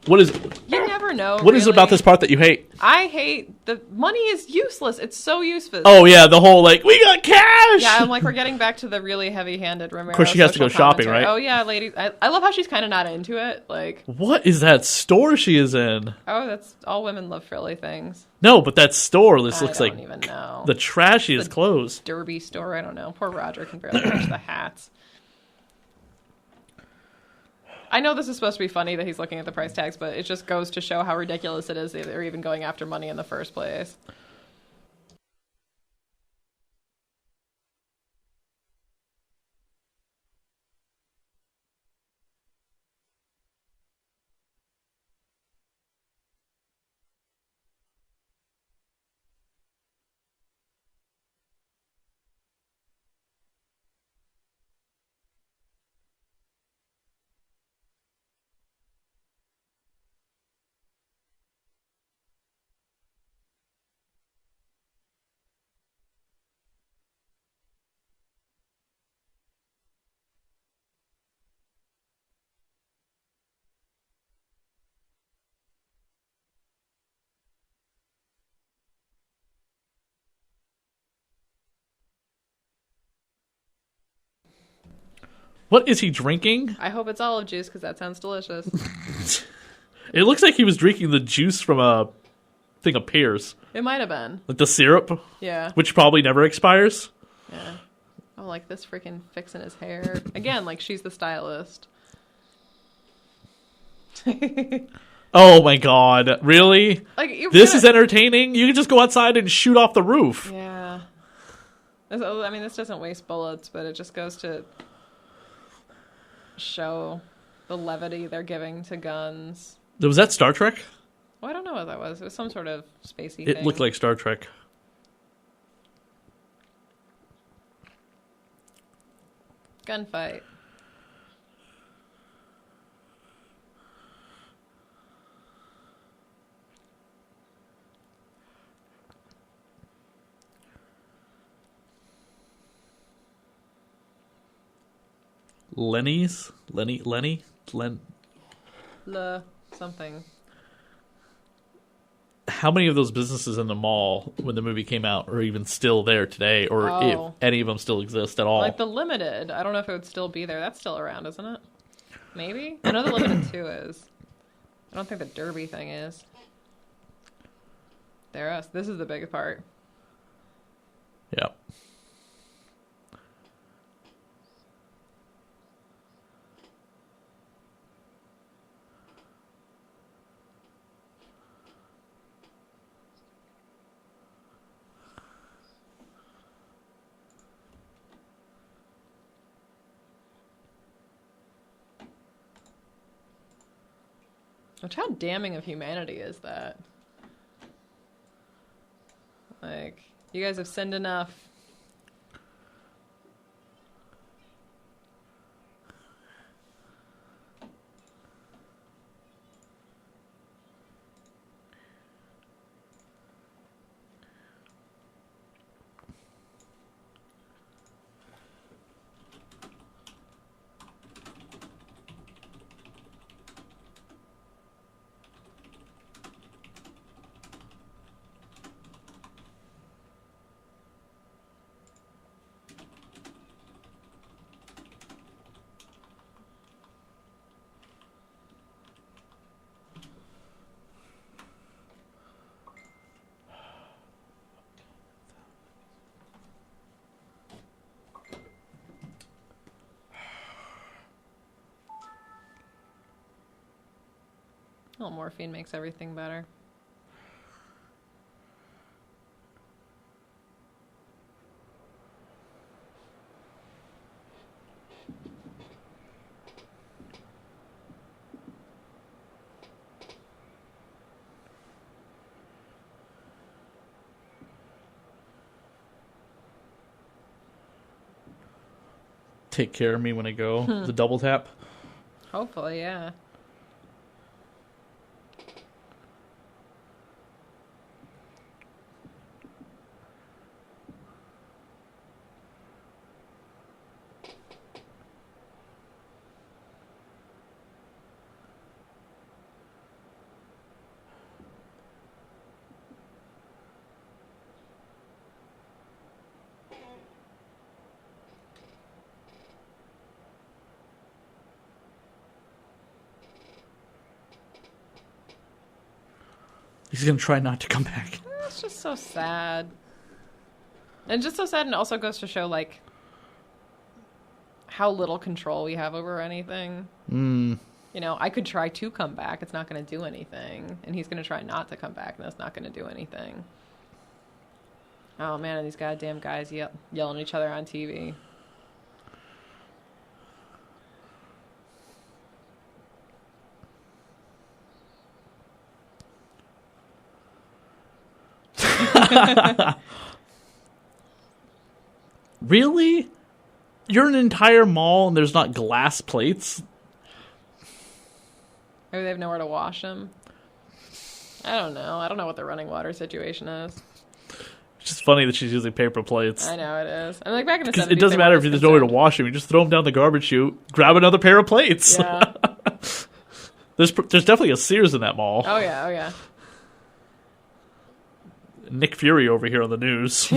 What is You never know. what is it about really. this part that you hate? I hate the money is useless. It's so useless. Oh yeah, the whole like we got cash. Yeah, I'm like we're getting back to the really heavy-handed Romero. Of course, she has to go social shopping, commentary. right? Oh yeah, ladies. I love how she's kind of not into it. Like, What is that store she is in? oh, that's all women love frilly things. No, but that store. This looks I like don't even know. the trashiest clothes. Derby store. I don't know. Poor Roger can barely reach the hats. I know this is supposed to be funny that he's looking at the price tags, but it just goes to show how ridiculous it is that they're even going after money in the first place. What is he drinking? I hope it's olive juice because that sounds delicious. It looks like he was drinking the juice from a thing of pears, It might have been. like the syrup, Yeah. which probably never expires. Yeah. Oh, like this freaking fixing his hair. Again, like she's the stylist. Oh my god, really? Like This is entertaining? You can just go outside and shoot off the roof. Yeah. I mean, this doesn't waste bullets, but it just goes to show the levity they're giving to guns. Was that Star Trek? Well, I don't know what that was. It was some sort of spacey It thing. looked like Star Trek. Gunfight. Lenny? Something. How many of those businesses in the mall when the movie came out are even still there today, or if any of them still exist at all? Like the Limited. I don't know if it would still be there. That's still around, isn't it? Maybe? I know the Limited 2 is. I don't think the Derby thing is. This is the big part. Yeah. Which, how damning of humanity is that? Like, you guys have sinned enough. Oh, morphine makes everything better. Take care of me when I go. The double tap. Hopefully, yeah. He's gonna try not to come back. It's just so sad. And just so sad, and it also goes to show, like, how little control we have over anything. Mm. You know, I could try to come back. It's not going to do anything. And he's going to try not to come back, and that's not going to do anything. Oh, man, and these goddamn guys yelling at each other on TV. Really? You're an entire mall and there's not glass plates? Maybe they have nowhere to wash them. I don't know. I don't know what the running water situation is. It's just funny that she's using paper plates. I know it is. I'm like, back in the 70s, Because it doesn't matter if there's nowhere to wash them. You just throw them down the garbage chute, grab another pair of plates. Yeah. There's definitely a Sears in that mall. Oh, yeah. Oh, yeah. Nick Fury over here on the news.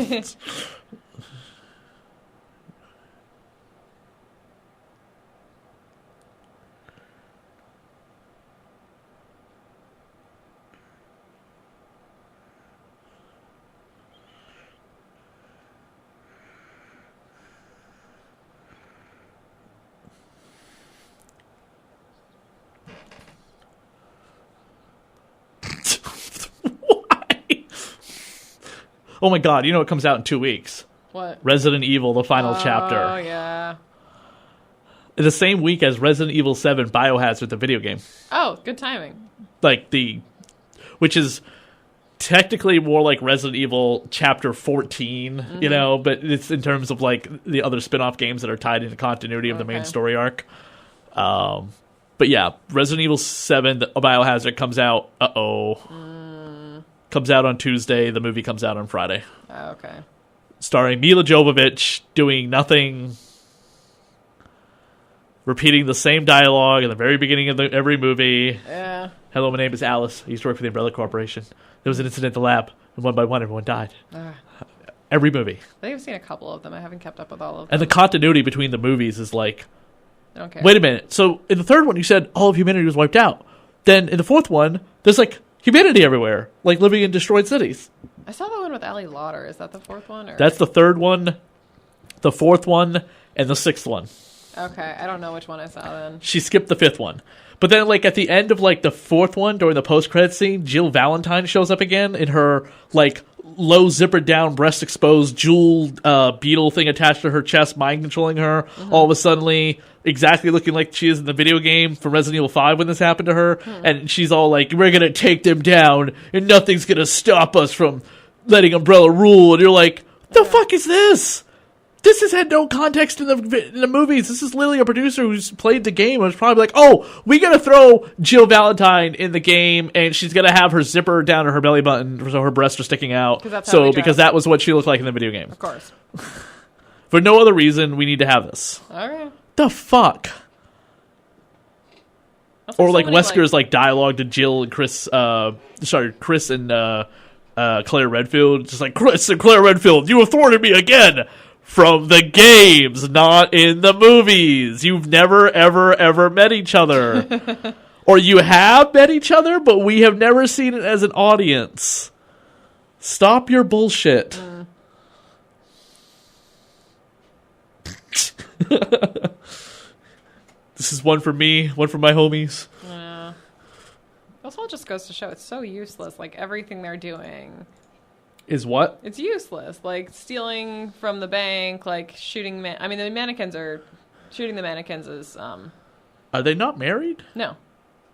Oh my god, you know it comes out in 2 weeks. What? Resident Evil, the final chapter. Oh, yeah. The same week as Resident Evil 7 Biohazard, the video game. Oh, good timing. Which is technically more like Resident Evil Chapter 14, you know, but it's in terms of like the other spin-off games that are tied into continuity of the main story arc. But yeah, Resident Evil 7 Biohazard comes out, comes out on Tuesday. The movie comes out on Friday. Oh, okay. Starring Mila Jovovich doing nothing repeating the same dialogue in the very beginning of every movie. Yeah. Hello, my name is Alice. I used to work for the Umbrella Corporation. There was an incident at the lab, and one by one, everyone died. Every movie. I think I've seen a couple of them. I haven't kept up with all of them. And the continuity between the movies is like, I don't care. wait a minute. So in the third one, you said all of humanity was wiped out. Then in the fourth one, there's like humanity everywhere, like living in destroyed cities. I saw the one with Ali Lauder. Is that the fourth one? Or? That's the third one, the fourth one, and the sixth one. Okay, I don't know which one I saw then. She skipped the fifth one. But then, like, at the end of, like, the fourth one, during the post-credit scene, Jill Valentine shows up again in her, like, low zippered down, breast exposed, jewel beetle thing attached to her chest, mind controlling her, all of a sudden exactly looking like she is in the video game from Resident Evil 5 when this happened to her. And she's all like, we're going to take them down, and nothing's going to stop us from letting Umbrella rule. And you're like, the fuck is this? This has had no context in the movies. This is literally a producer who's played the game and was probably like, oh, we got to throw Jill Valentine in the game, and she's going to have her zipper down to her belly button so her breasts are sticking out. Because that was what she looked like in the video game. Of course. For no other reason, we need to have this. All right. The fuck? Or like Wesker's like dialogue to Jill and Chris and Claire Redfield. Just like, Chris and Claire Redfield, you have thwarted me again. From the games, not in the movies. You've never, ever, ever met each other. Or you have met each other, but we have never seen it as an audience. Stop your bullshit. This is one for me, one for my homies. Yeah. This all just goes to show it's so useless. Like, everything they're doing is what? It's useless. Like, stealing from the bank, like, shooting... the mannequins are... Shooting the mannequins is... Are they not married? No.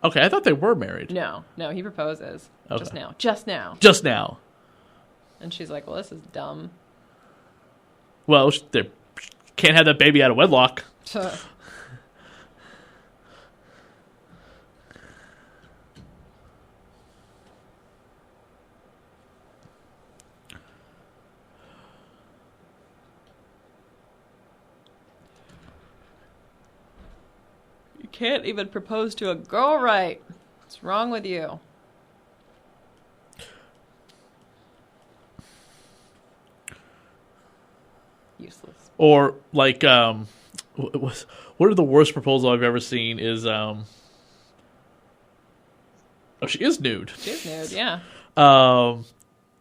Okay, I thought they were married. No, he proposes. Okay. Just now. Just now. And she's like, well, this is dumb. Well, they can't have that baby out of wedlock. Can't even propose to a girl right. What's wrong with you? Useless. Or like, what are the worst proposal I've ever seen is she is nude. She is nude, yeah.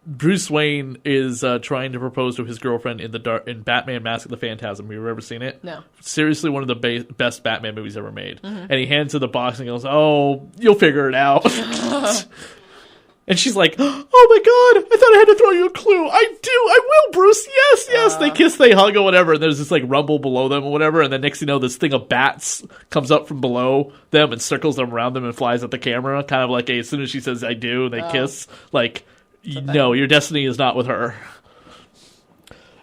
Bruce Wayne is trying to propose to his girlfriend in Batman: Mask of the Phantasm. Have you ever seen it? No. Seriously, one of the best Batman movies ever made. And he hands her the box and goes, "Oh, you'll figure it out." And she's like, "Oh my god, I thought I had to throw you a clue. I will, Bruce. Yes." They kiss, they hug, or whatever. And there's this like rumble below them or whatever. And then next thing you know, this thing of bats comes up from below them and circles them around them and flies at the camera. Kind of like as soon as she says "I do," and they kiss, like. No, your destiny is not with her.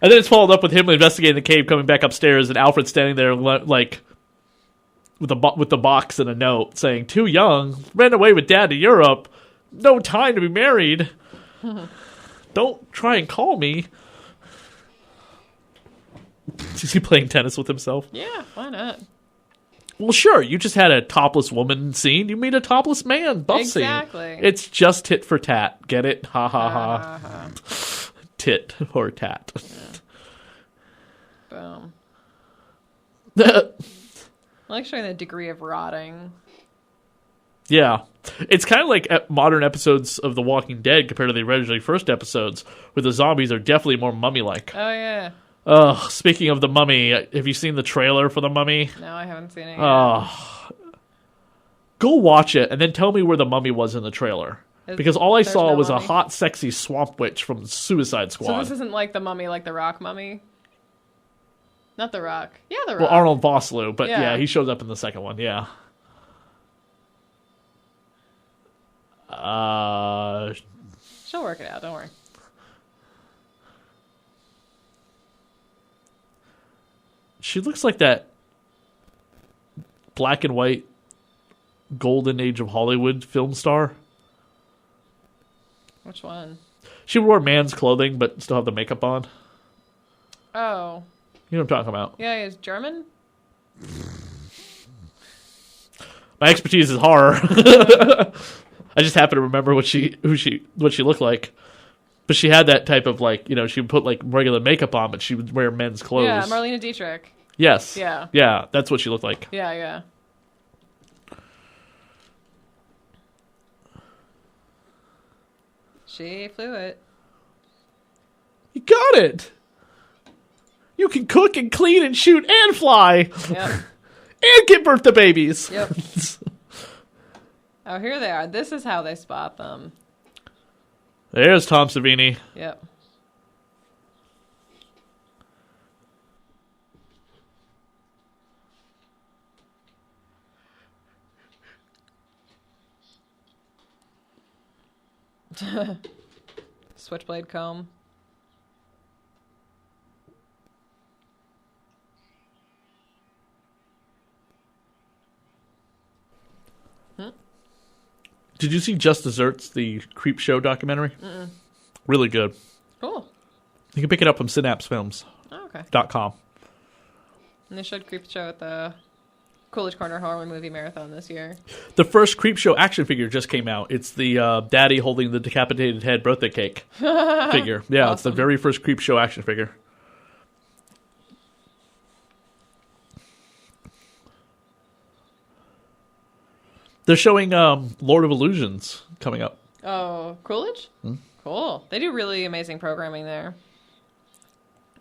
And then it's followed up with him investigating the cave, coming back upstairs, and Alfred standing there, like, with the box and a note saying, "Too young, ran away with Dad to Europe, no time to be married. Don't try and call me." Is he playing tennis with himself? Yeah, why not? Well, sure. You just had a topless woman scene. You made a topless man buff scene. Exactly. It's just tit for tat. Get it? Ha ha ha. Tit for tat. Yeah. Boom. I like showing the degree of rotting. Yeah. It's kind of like modern episodes of The Walking Dead compared to the originally first episodes, where the zombies are definitely more mummy-like. Oh, yeah. Speaking of The Mummy, have you seen the trailer for The Mummy? No, I haven't seen it yet. Go watch it, and then tell me where the mummy was in the trailer. Because all I saw was a hot, sexy swamp witch from Suicide Squad. So this isn't like the mummy, like the Rock mummy? Not the Rock. Yeah, the Rock. Well, Arnold Vosloo, but yeah, he shows up in the second one, yeah. She'll work it out, don't worry. She looks like that black and white golden age of Hollywood film star. Which one? She wore man's clothing but still have the makeup on. Oh. You know what I'm talking about. Yeah, he's German? My expertise is horror. I just happen to remember what she looked like. But she had that type of like, she would put like regular makeup on, but she would wear men's clothes. Yeah, Marlena Dietrich. Yes. Yeah. Yeah, that's what she looked like. Yeah, yeah. She flew it. You got it. You can cook and clean and shoot and fly. Yep. And give birth to babies. Yep. Oh, here they are. This is how they spot them. There's Tom Savini. Yep. Switchblade comb. Did you see Just Desserts, the Creep Show documentary? Mm-mm. Really good. Cool. You can pick it up from synapsefilms.com. Oh, okay. And they showed Creep Show at the Coolidge Corner Horror Movie Marathon this year. The first Creep Show action figure just came out. It's the daddy holding the decapitated head birthday cake figure. Yeah, awesome. It's the very first Creep Show action figure. They're showing Lord of Illusions coming up. Oh, Coolidge? Cool. They do really amazing programming there.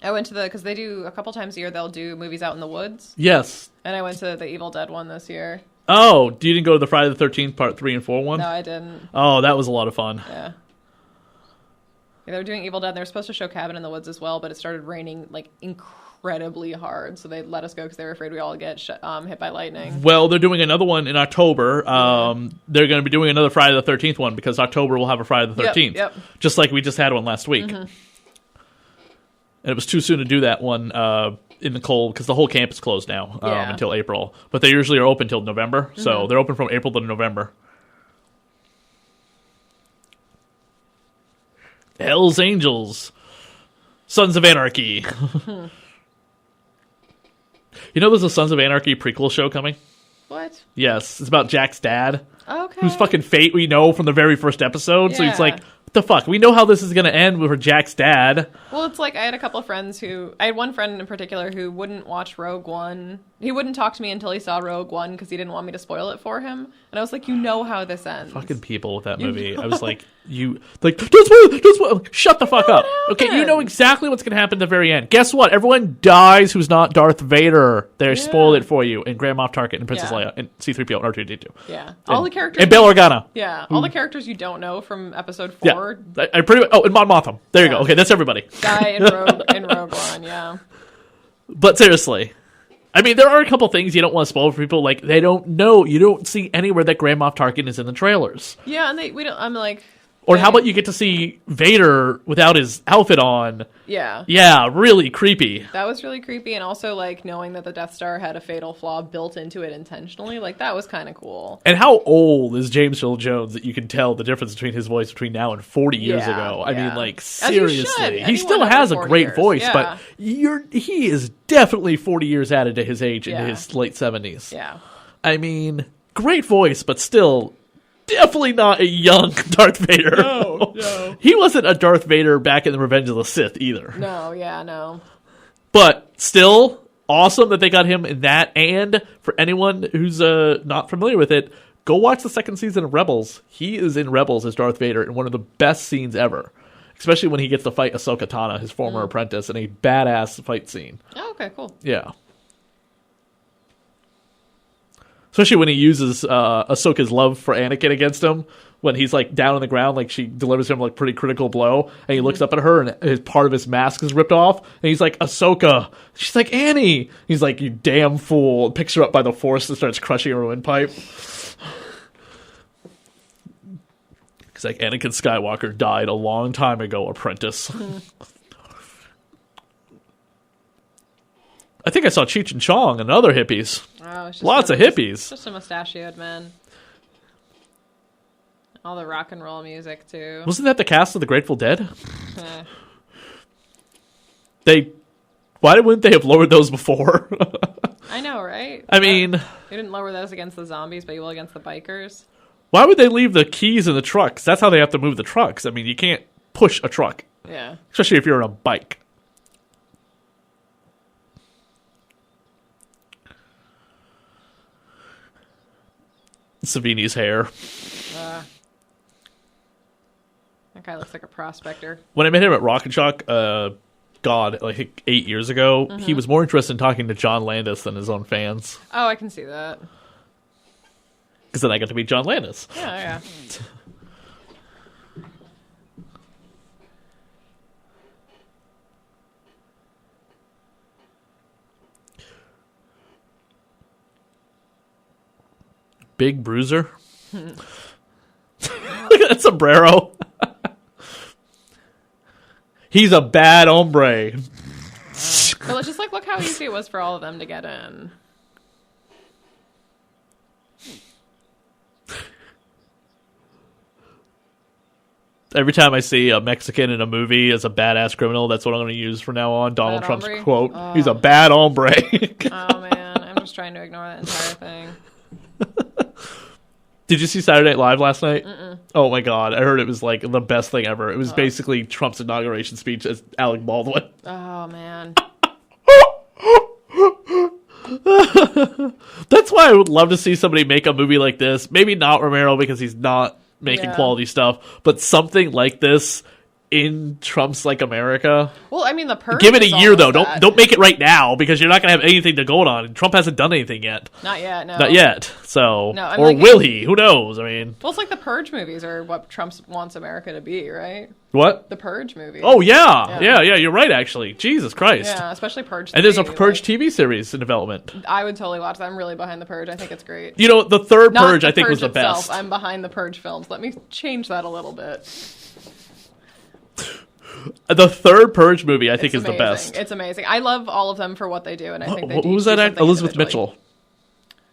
I went to because they do a couple times a year, they'll do movies out in the woods. Yes. And I went to the Evil Dead one this year. Oh, you didn't go to the Friday the 13th part 3 and 4 one? No, I didn't. Oh, that was a lot of fun. Yeah. They were doing Evil Dead, and they were supposed to show Cabin in the Woods as well, but it started raining like incredibly hard, so they let us go because they were afraid we all get hit by lightning. Well, they're doing another one in October. They're going to be doing another Friday the 13th one because October will have a Friday the 13th. Yep. Just like we just had one last week. Mm-hmm. And it was too soon to do that one in the cold because the whole camp is closed now until April. But they usually are open until November, so they're open from April to November. Hell's Angels. Sons of Anarchy. You know there's a Sons of Anarchy prequel show coming? What? Yes. It's about Jack's dad. Okay. Whose fucking fate we know from the very first episode. Yeah. So he's like, what the fuck? We know how this is going to end with Jack's dad. Well, it's like I had a couple of friends I had one friend in particular who wouldn't watch Rogue One. He wouldn't talk to me until he saw Rogue One because he didn't want me to spoil it for him. And I was like, you know how this ends. Fucking people with that movie. I was like, don't spoil. Shut the fuck up. Okay, you know exactly what's going to happen at the very end. Guess what? Everyone dies who's not Darth Vader. They spoiled it for you. And Grand Moff Tarkin and Princess Leia and C-3PO and R2-D2. Yeah. All the characters. And Bail Organa. Yeah. All the characters you don't know from episode 4. Yeah. I pretty much, and Mon Mothma. There you go. Okay, that's everybody. Die in Rogue One, yeah. But seriously. I mean, there are a couple things you don't want to spoil for people. Like, they don't know. You don't see anywhere that Grand Moff Tarkin is in the trailers. Yeah, and we don't. I'm like. Or how about you get to see Vader without his outfit on? Yeah. Yeah, really creepy. That was really creepy, and also like knowing that the Death Star had a fatal flaw built into it intentionally, like that was kind of cool. And how old is James Earl Jones that you can tell the difference between his voice between now and 40 years ago? I mean, like, seriously. He still has a great voice, but he is definitely 40 years added to his age in his late 70s. Yeah. I mean, great voice, but still definitely not a young Darth Vader. No. He wasn't a Darth Vader back in the Revenge of the Sith either. No. But still awesome that they got him in that. And for anyone who's not familiar with it, go watch the second season of Rebels. He is in Rebels as Darth Vader in one of the best scenes ever. Especially when he gets to fight Ahsoka Tano, his former apprentice, in a badass fight scene. Oh, okay, cool. Yeah. Especially when he uses Ahsoka's love for Anakin against him. When he's like down on the ground, like she delivers him like pretty critical blow, and he looks up at her, and part of his mask is ripped off, and he's like, Ahsoka. She's like, Annie. He's like, you damn fool. Picks her up by the Force and starts crushing her windpipe. He's like, Anakin Skywalker died a long time ago, apprentice. I think I saw Cheech and Chong and other hippies. Oh, it's just Lots of hippies. Just a mustachioed man. All the rock and roll music, too. Wasn't that the cast of The Grateful Dead? Why wouldn't they have lowered those before? I know, right? I mean, you didn't lower those against the zombies, but you will against the bikers. why would they leave the keys in the trucks? That's how they have to move the trucks. I mean, you can't push a truck. Yeah. Especially if you're on a bike. Savini's hair. That guy looks like a prospector. When I met him at Rock and Shock, God, like 8 years ago, he was more interested in talking to John Landis than his own fans. Oh, I can see that. Because then I got to meet John Landis. Yeah. Big Bruiser. Look at that sombrero. He's a bad hombre. But just look how easy it was for all of them to get in. Every time I see a Mexican in a movie as a badass criminal, that's what I'm going to use from now on. Donald Bad Trump's hombre? quote. Oh. He's a bad hombre. Oh man, I'm just trying to ignore that entire thing. Did you see Saturday Night Live last night? Oh my god, I heard it was like the best thing ever. It was basically Trump's inauguration speech as Alec Baldwin. Oh man. That's why I would love to see somebody make a movie like this. Maybe not Romero because he's not making quality stuff, but something like this in Trump's like America. Well, I mean, The Purge. Give it a year though. That. Don't make it right now because you're not going to have anything to go on. And Trump hasn't done anything yet. Not yet. No. Not yet. So, No, I'm or like, will he? Who knows? I mean, well, it's like the Purge movies are what Trump wants America to be, right? what? The Purge movies. Oh yeah. You're right. Actually, Jesus Christ. Yeah, especially Purge. And there's a 3, Purge TV series in development. I would totally watch that. I'm really behind the Purge. I think it's great. You know, the third Not Purge the I think was Purge the itself. best. I'm behind the Purge films. Let me change that a little bit. The third Purge movie I think is It's the best. It's amazing. I love all of them for what they do, and I think they Who was that? Elizabeth Mitchell.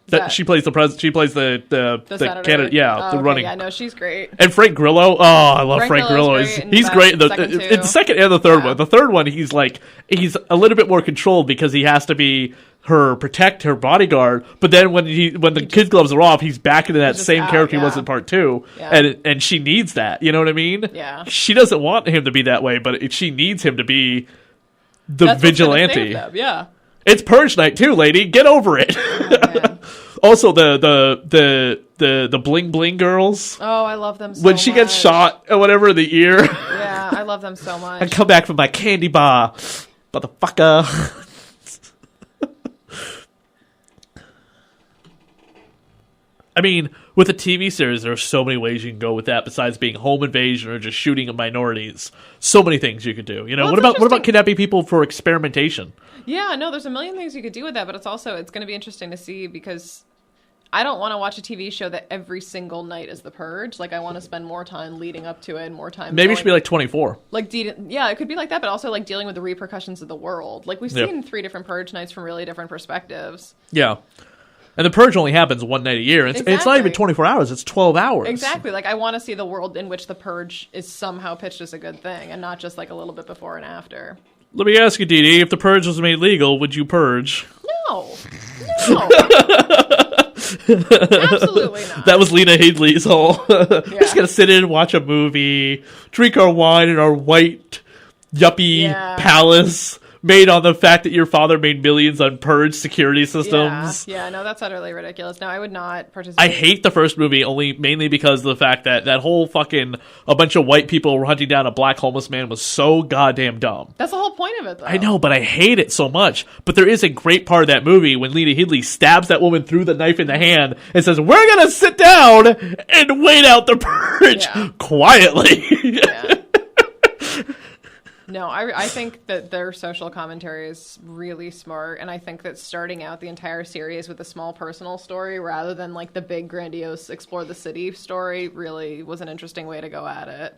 That she plays the president. She plays the senator. candidate. Yeah, the running. Yeah, I know she's great. And Frank Grillo. Oh, I love Frank Grillo. He's great in the second and the third one. The third one, he's a little bit more controlled because he has to be her bodyguard. But then when the kid gloves are off, he's back into that same character he was in part 2. Yeah. And she needs that. You know what I mean? Yeah. She doesn't want him to be that way, but she needs him to be the vigilante. Yeah. It's Purge night too, lady. Get over it. Oh, also, the bling bling girls. Oh, I love them so much. When she gets shot or whatever in the ear. Yeah, I love them so much. I come back from my candy bar, motherfucker. I mean, with a TV series, there are so many ways you can go with that besides being home invasion or just shooting at minorities. So many things you could do. You know, what about kidnapping people for experimentation? Yeah, no, there's a million things you could do with that, but it's going to be interesting to see because I don't want to watch a TV show that every single night is The Purge. Like, I want to spend more time leading up to it and more time. Maybe it should be like 24. Like, yeah, it could be like that, but also like dealing with the repercussions of the world. Like, we've seen 3 different Purge nights from really different perspectives. Yeah. And the Purge only happens one night a year. It's not even 24 hours. It's 12 hours. Exactly. Like, I want to see the world in which the Purge is somehow pitched as a good thing and not just like a little bit before and after. Let me ask you, Dede, if the Purge was made legal, would you purge? No. Absolutely not. That was Lena Headey's whole. We're just going to sit in and watch a movie, drink our wine in our white, yuppie palace. Made on the fact that your father made millions on Purge security systems. Yeah, no, that's utterly ridiculous. No, I would not participate. I hate the first movie mainly because of the fact that whole a bunch of white people were hunting down a black homeless man was so goddamn dumb. That's the whole point of it, though. I know, but I hate it so much. But there is a great part of that movie when Lena Headey stabs that woman through the knife in the hand and says, "We're gonna sit down and wait out the Purge quietly." Yeah. No, I think that their social commentary is really smart, and I think that starting out the entire series with a small personal story rather than like the big grandiose explore the city story really was an interesting way to go at it.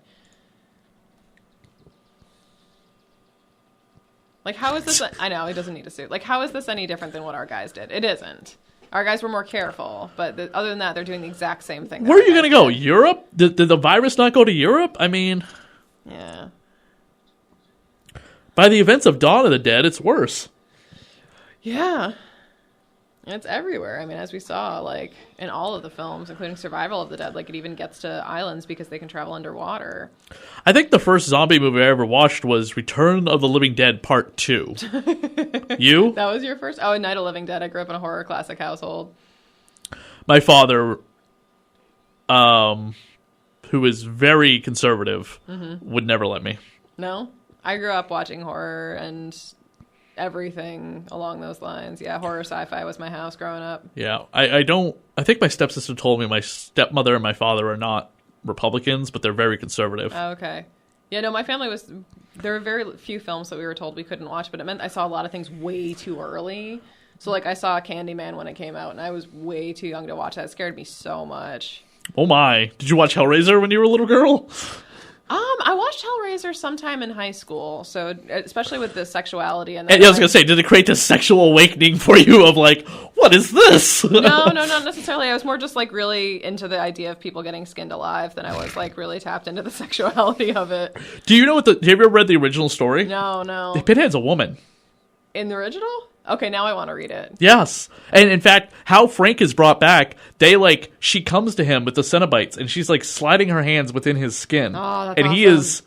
Like, how is this? I know he doesn't need a suit. Like, how is this any different than what our guys did? It isn't. Our guys were more careful, but other than that, they're doing the exact same thing. Where are you going to go? Europe? Did the virus not go to Europe? I mean, yeah. By the events of Dawn of the Dead, it's worse. Yeah. It's everywhere. I mean, as we saw, like, in all of the films, including Survival of the Dead, like, it even gets to islands because they can travel underwater. I think the first zombie movie I ever watched was Return of the Living Dead Part 2. You? That was your first? Oh, Night of the Living Dead. I grew up in a horror classic household. My father, who is very conservative, would never let me. No? I grew up watching horror and everything along those lines. Yeah, horror sci-fi was my house growing up. Yeah, I think my stepsister told me my stepmother and my father are not Republicans, but they're very conservative. Oh, okay. Yeah, no, my family was... There were very few films that we were told we couldn't watch, but it meant I saw a lot of things way too early. So, like, I saw Candyman when it came out, and I was way too young to watch that. It scared me so much. Oh my. Did you watch Hellraiser when you were a little girl? I watched Hellraiser sometime in high school, so especially with the sexuality and I was gonna say, did it create this sexual awakening for you of like, what is this? No, not necessarily. I was more just like really into the idea of people getting skinned alive than I was like really tapped into the sexuality of it. Do you know have you ever read the original story? No. Pinhead's a woman. In the original? Okay, now I want to read it. Yes. And in fact, how Frank is brought back, she comes to him with the Cenobites, and she's like sliding her hands within his skin. Oh, that's and awesome. He is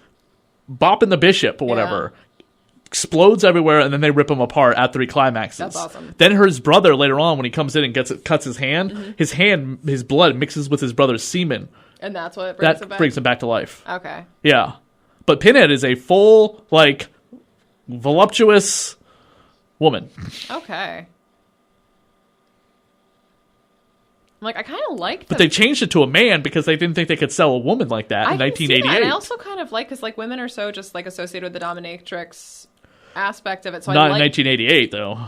bopping the bishop or whatever. Yeah. Explodes everywhere, and then they rip him apart after he climaxes. That's awesome. Then his brother, later on, when he comes in and cuts his hand, his blood mixes with his brother's semen. And that's what brings him back? Brings him back to life. Okay. Yeah. But Pinhead is a full, like, voluptuous woman. Okay. Like, I kind of like that. But they changed it to a man because they didn't think they could sell a woman like that in 1988. And I also kind of like, because, like, women are so just, like, associated with the dominatrix aspect of it. So Not in 1988, though.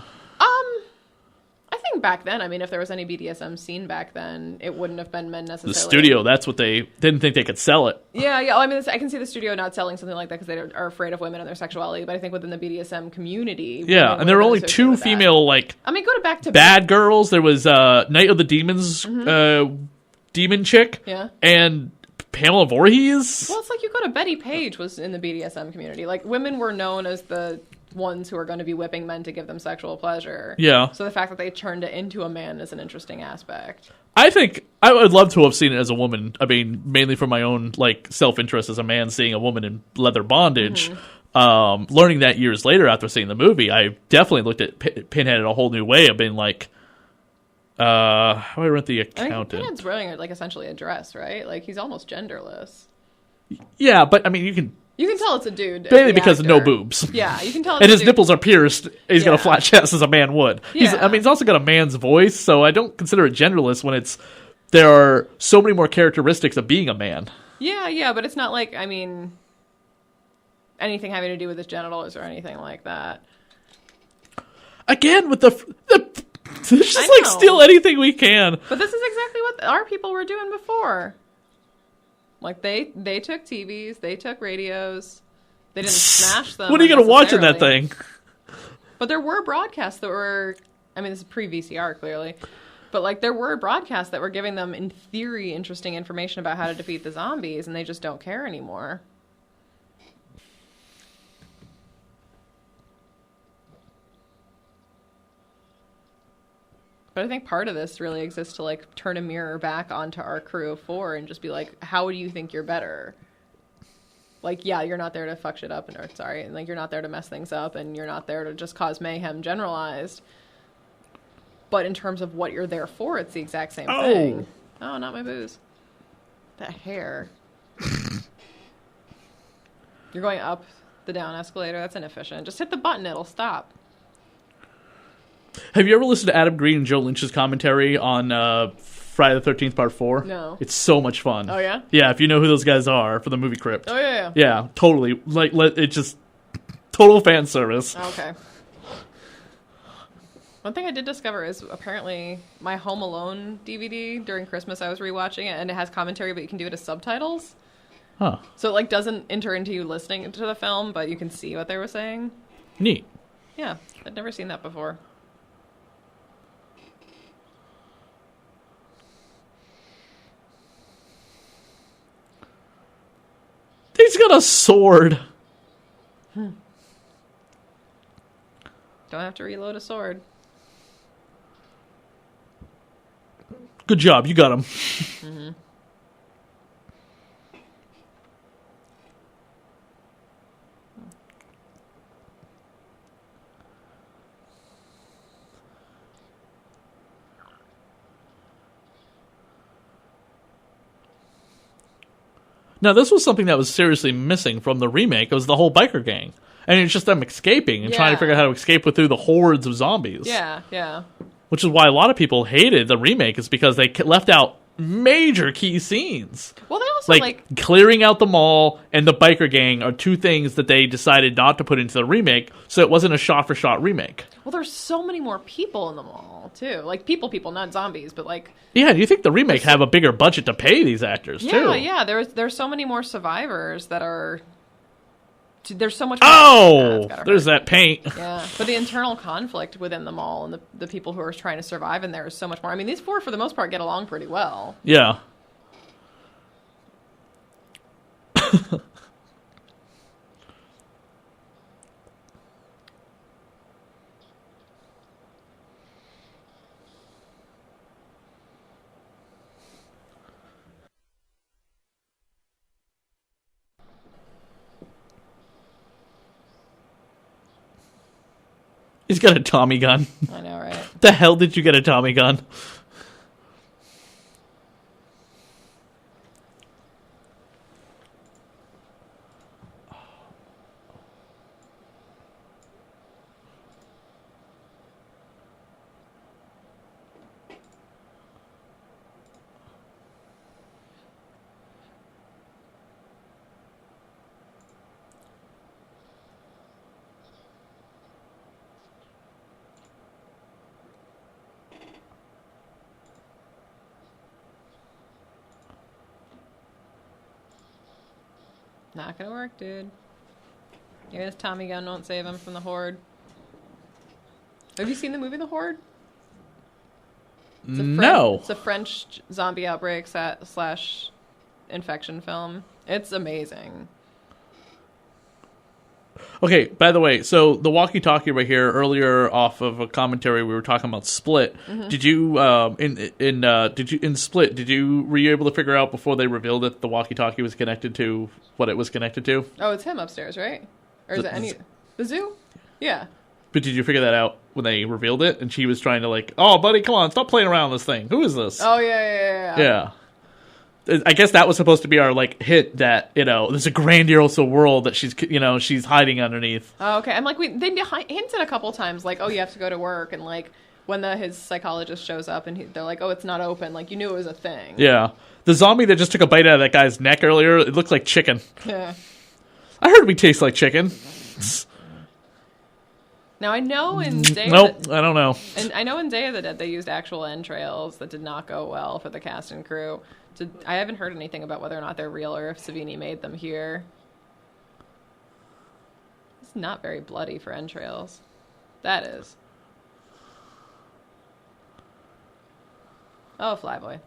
I think back then, I mean, if there was any BDSM scene back then, it wouldn't have been men necessarily. The studio, that's what they didn't think they could sell it. Yeah. I mean, I can see the studio not selling something like that because they are afraid of women and their sexuality. But I think within the BDSM community, yeah, and there were only two female like. I mean, go back to bad girls. There was Night of the Demons, demon chick, and Pamela Voorhees. Well, it's like you go to Betty Page was in the BDSM community. Like women were known as the ones who are going to be whipping men to give them sexual pleasure. Yeah. So the fact that they turned it into a man is an interesting aspect. I think I would love to have seen it as a woman. I mean, mainly for my own like self-interest as a man seeing a woman in leather bondage. Learning that years later after seeing the movie, I definitely looked at Pinhead in a whole new way of being like, how do I rent the accountant? I think Pinhead's wearing like essentially a dress, right? Like he's almost genderless. Yeah, but I mean, you can tell it's a dude. Mainly because of no boobs. Yeah, you can tell it's and a his dude. nipples are pierced. He's got a flat chest as a man would. Yeah. He's also got a man's voice, so I don't consider it genderless when there are so many more characteristics of being a man. Yeah, but it's not like, I mean, anything having to do with his genitals or anything like that. Again, with the just like steal anything we can. But this is exactly what our people were doing before. Like, they took TVs, they took radios, they didn't smash them. What are you going to watch in that thing? But there were broadcasts that were, I mean, this is pre-VCR, clearly, but, like, there were broadcasts that were giving them, in theory, interesting information about how to defeat the zombies, and they just don't care anymore. But I think part of this really exists to, like, turn a mirror back onto our crew of four and just be like, how do you think you're better? Like, yeah, you're not there to fuck shit up, and like, you're not there to mess things up, and you're not there to just cause mayhem generalized. But in terms of what you're there for, it's the exact same thing. Oh, not my booze. That hair. You're going up the down escalator? That's inefficient. Just hit the button, it'll stop. Have you ever listened to Adam Green and Joe Lynch's commentary on Friday the 13th Part 4? No. It's so much fun. Oh, yeah? Yeah, if you know who those guys are for the movie Crypt. Oh, yeah. Yeah, totally. Like, it's just total fan service. Okay. One thing I did discover is apparently my Home Alone DVD during Christmas, I was rewatching it, and it has commentary, but you can do it as subtitles. Huh. So it, like, doesn't enter into you listening to the film, but you can see what they were saying. Neat. Yeah, I'd never seen that before. He's got a sword. Don't have to reload a sword. Good job, you got him. Mm-hmm. Now, this was something that was seriously missing from the remake. It was the whole biker gang. And it's just them escaping and trying to figure out how to escape through the hordes of zombies. Yeah, yeah. Which is why a lot of people hated the remake, is because they left out major key scenes. Well, they also, like clearing out the mall and the biker gang are two things that they decided not to put into the remake, so it wasn't a shot-for-shot remake. Well, there's so many more people in the mall, too. Like, people, not zombies, but, like... Yeah, you think the remake have a bigger budget to pay these actors, too. Yeah, there's so many more survivors that are... There's so much more... Oh! There's that paint. Yeah, but the internal conflict within the mall and the people who are trying to survive in there is so much more. I mean, these four, for the most part, get along pretty well. Yeah. He's got a Tommy gun. I know, right? The hell did you get a Tommy gun? Not gonna work, dude. Maybe this Tommy gun won't save him from the Horde. Have you seen the movie The Horde? No. It's a French zombie outbreak / infection film. It's amazing. Okay, by the way, so the walkie-talkie right here, earlier off of a commentary, we were talking about Split. Mm-hmm. Did you in Split? Were you able to figure out before they revealed it the walkie-talkie was connected to what it was connected to? Oh, it's him upstairs, right? Or is it the zoo? Yeah. But did you figure that out when they revealed it? And she was trying to like, oh, buddy, come on, stop playing around with this thing. Who is this? Oh yeah. Yeah. I guess that was supposed to be our like hit that there's a grandiose world that she's hiding underneath. Oh, okay. I'm like they hinted a couple times like, oh, you have to go to work, and like when his psychologist shows up and they're like, oh, it's not open, like you knew it was a thing. Yeah, the zombie that just took a bite out of that guy's neck earlier, it looked like chicken. Yeah. I heard we taste like chicken. Now I know in Day I don't know. And I know in Day of the Dead they used actual entrails that did not go well for the cast and crew. I haven't heard anything about whether or not they're real or if Savini made them here. It's not very bloody for entrails. That is. Oh, Flyboy.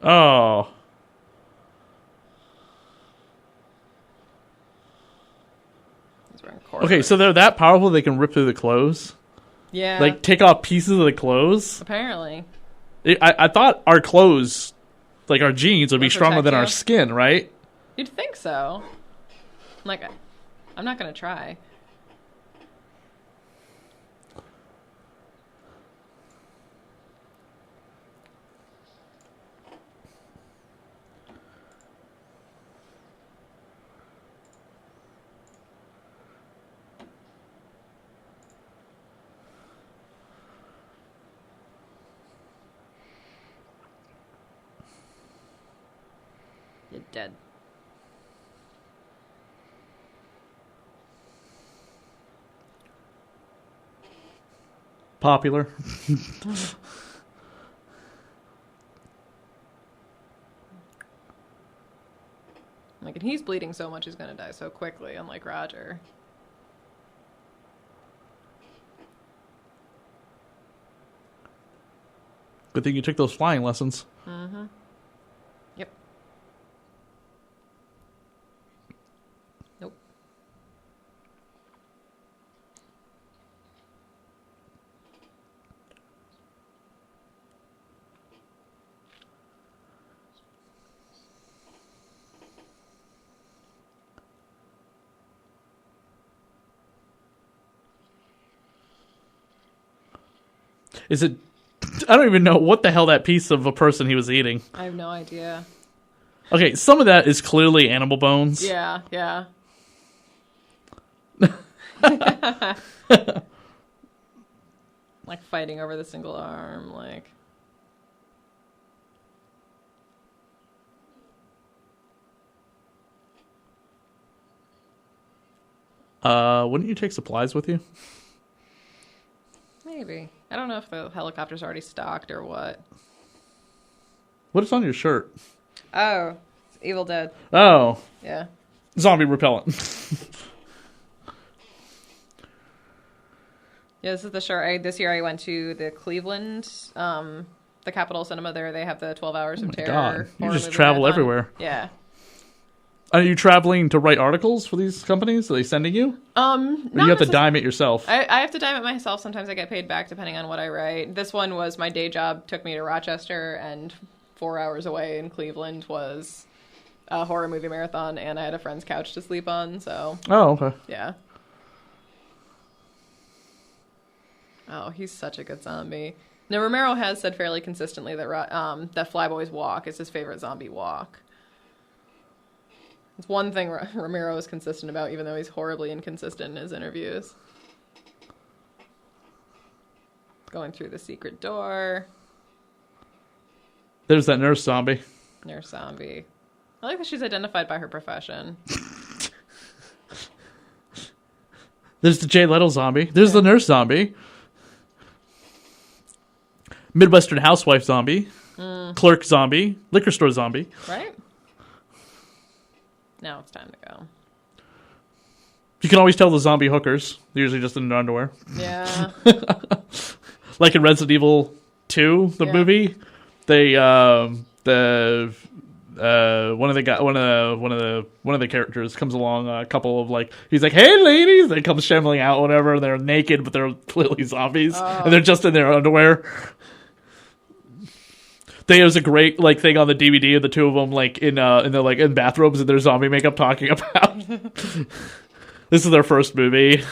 Oh. Okay, so they're that powerful they can rip through the clothes? Yeah. Like, take off pieces of the clothes? Apparently. I thought our clothes, like our jeans, would be stronger than our skin, right? You'd think so. Like, I'm not going to try. You're dead. Popular. Like, and he's bleeding so much he's gonna die so quickly, unlike Roger. Good thing you took those flying lessons. Mm-hmm. Yep. Nope. Is it? I don't even know what the hell that piece of a person he was eating. I have no idea. Okay, some of that is clearly animal bones. Yeah, yeah. Like fighting over the single arm, like. Wouldn't you take supplies with you? Maybe. I don't know if the helicopter's already stocked or what. What is on your shirt? Oh, it's Evil Dead. Oh, Yeah. zombie repellent. Yeah, this is the shirt. This year I went to the Cleveland, the Capitol Cinema there. They have the 12 Hours of Terror. God, you horror just movie travel marathon. everywhere. Yeah. Are you traveling to write articles for these companies? Are they sending you? Or you have to dime it yourself? I have to dime it myself. Sometimes I get paid back depending on what I write. This one was my day job, took me to Rochester, and 4 hours away in Cleveland was a horror movie marathon, and I had a friend's couch to sleep on, so Oh, okay. yeah. Oh, he's such a good zombie. Now, Romero has said fairly consistently that that Flyboy's walk is his favorite zombie walk. It's one thing Romero is consistent about, even though he's horribly inconsistent in his interviews. Going through the secret door. There's that nurse zombie. Nurse zombie. I like that she's identified by her profession. There's the Jay Leno zombie. There's the nurse zombie. Midwestern housewife zombie. Clerk zombie. Liquor store zombie. Right? Now it's time to go. You can always tell the zombie hookers. They're usually just in their underwear. Yeah. Like in Resident Evil 2, the movie, they one of the characters comes along, a couple of like, he's like, "Hey ladies," they come shambling out, whatever. They're naked, but they're clearly zombies, and they're just in their underwear. There's a great like thing on the DVD of the two of them like in bathrobes and their zombie makeup talking about. This is their first movie.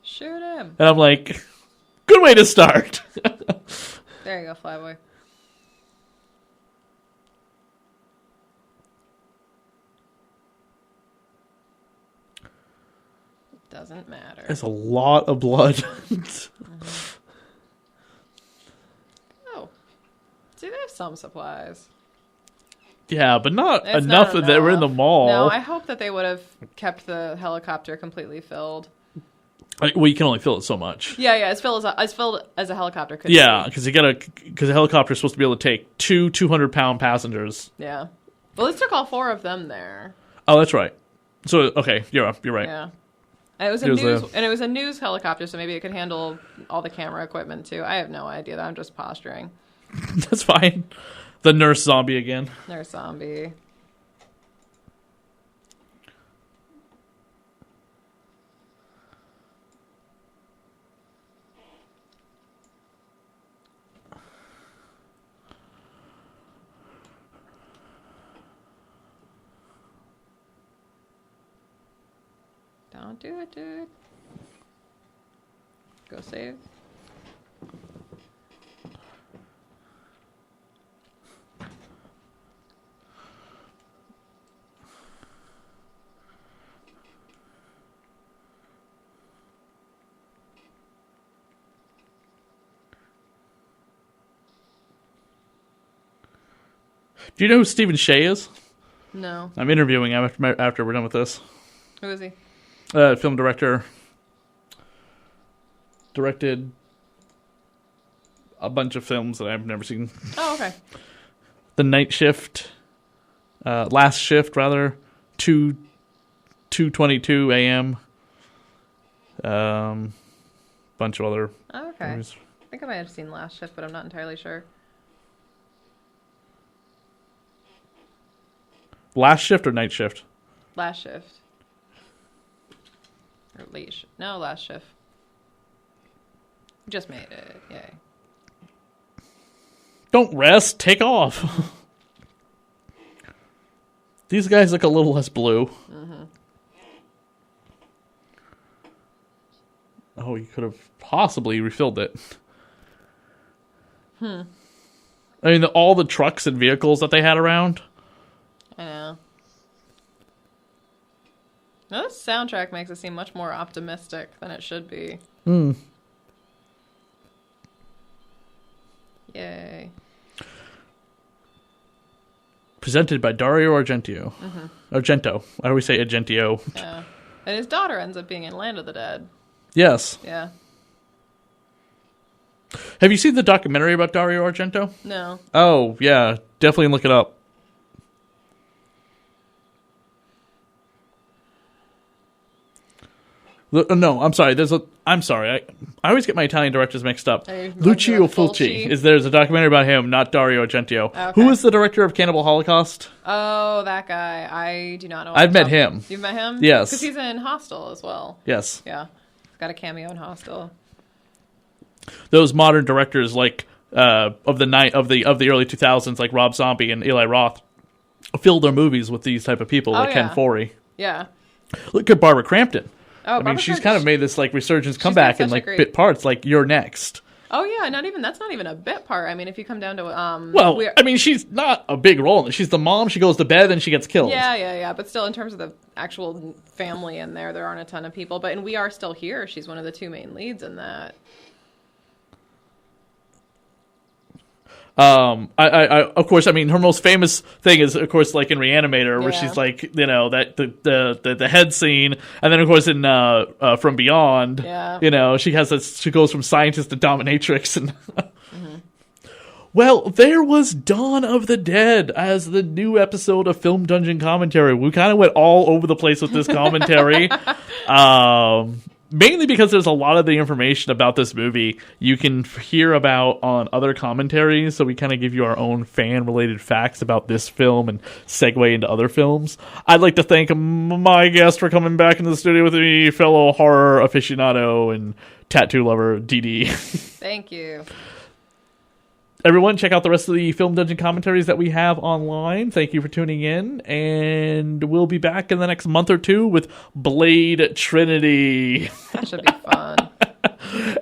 Shoot him. And I'm like, good way to start. There you go, Flyboy. Doesn't matter. There's a lot of blood. Oh. See, they have some supplies. Yeah, but not It's enough not that we're in the mall. No, I hope that they would have kept the helicopter completely filled. Well, you can only fill it so much. Yeah, as filled as a helicopter could Yeah, be. because a helicopter is supposed to be able to take two 200-pound passengers. Yeah. Well, this took all 4 of them there. Oh, that's right. So okay, you're right. Yeah. And it was a news helicopter, so maybe it could handle all the camera equipment too. I have no idea. I'm just posturing. That's fine. The nurse zombie again. Nurse zombie. Don't do it, dude. Go save. Do you know who Stephen Shea is? No. I'm interviewing him after we're done with this. Who is he? Film director. Directed a bunch of films that I've never seen. Oh, okay. The Night Shift. Last Shift, rather. 2:22 a.m. Bunch of other Oh, okay. movies. I think I might have seen Last Shift, but I'm not entirely sure. Last Shift or Night Shift? Last Shift. Or late shift. No, Last Shift. Just made it. Yay. Don't rest. Take off. These guys look a little less blue. Mm-hmm. Oh, you could have possibly refilled it. I mean, all the trucks and vehicles that they had around. I know. Now, this soundtrack makes it seem much more optimistic than it should be. Yay. Presented by Dario Argento. Argento. I always say Argentio. Yeah. And his daughter ends up being in Land of the Dead. Yes. Yeah. Have you seen the documentary about Dario Argento? No. Oh, yeah. Definitely look it up. No, I'm sorry. I'm sorry. I always get my Italian directors mixed up. Lucio Fulci. There's a documentary about him, not Dario Argento. Okay. Who is the director of Cannibal Holocaust? Oh, that guy. I do not know. I've met him. You've met him? Yes. Because he's in Hostel as well. Yes. Yeah. He's got a cameo in Hostel. Those modern directors, like of the early 2000s, like Rob Zombie and Eli Roth, fill their movies with these type of people, like Ken Foree. Yeah. Look at Barbara Crampton. Oh, I mean, she's kind of made this like resurgence comeback in like bit parts, like You're Next. Oh yeah, that's not even a bit part. I mean, if you come down to I mean, she's not a big role in it. She's the mom. She goes to bed and she gets killed. Yeah. But still, in terms of the actual family in there aren't a ton of people. But in We Are Still Here, she's one of the two main leads in that. I of course, I mean, her most famous thing is, of course, like in Reanimator, where she's like, you know, that the head scene, and then of course in From Beyond, you know, she goes from scientist to dominatrix, and well, there was Dawn of the Dead as the new episode of Film Dungeon Commentary. We kind of went all over the place with this commentary. Mainly because there's a lot of the information about this movie you can hear about on other commentaries, so we kind of give you our own fan-related facts about this film and segue into other films. I'd like to thank my guest for coming back into the studio with me, fellow horror aficionado and tattoo lover, Dede. Thank you. Everyone, check out the rest of the Film Dungeon commentaries that we have online. Thank you for tuning in, and we'll be back in the next month or two with Blade Trinity. That should be fun.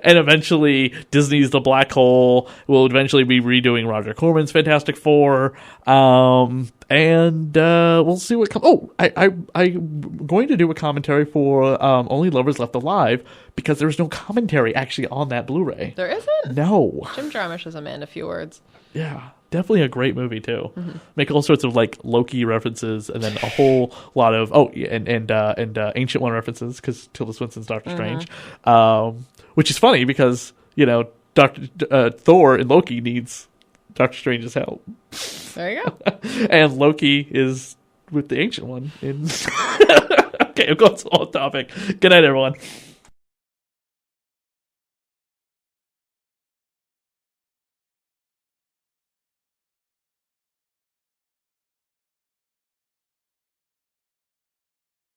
And eventually, Disney's The Black Hole. We'll eventually be redoing Roger Corman's Fantastic Four. And we'll see what comes. Oh, I'm going to do a commentary for Only Lovers Left Alive, because there's no commentary actually on that Blu-ray. There isn't? No. Jim Jarmusch is a man of few words. Yeah, definitely a great movie too. Make all sorts of like Loki references, and then a whole lot of and Ancient One references, because Tilda Swinton's Doctor Strange, which is funny because, you know, Thor and Loki needs Doctor Strange's help. There you go. And Loki is with the Ancient One. Okay, I'm going to the whole topic. Good night, everyone.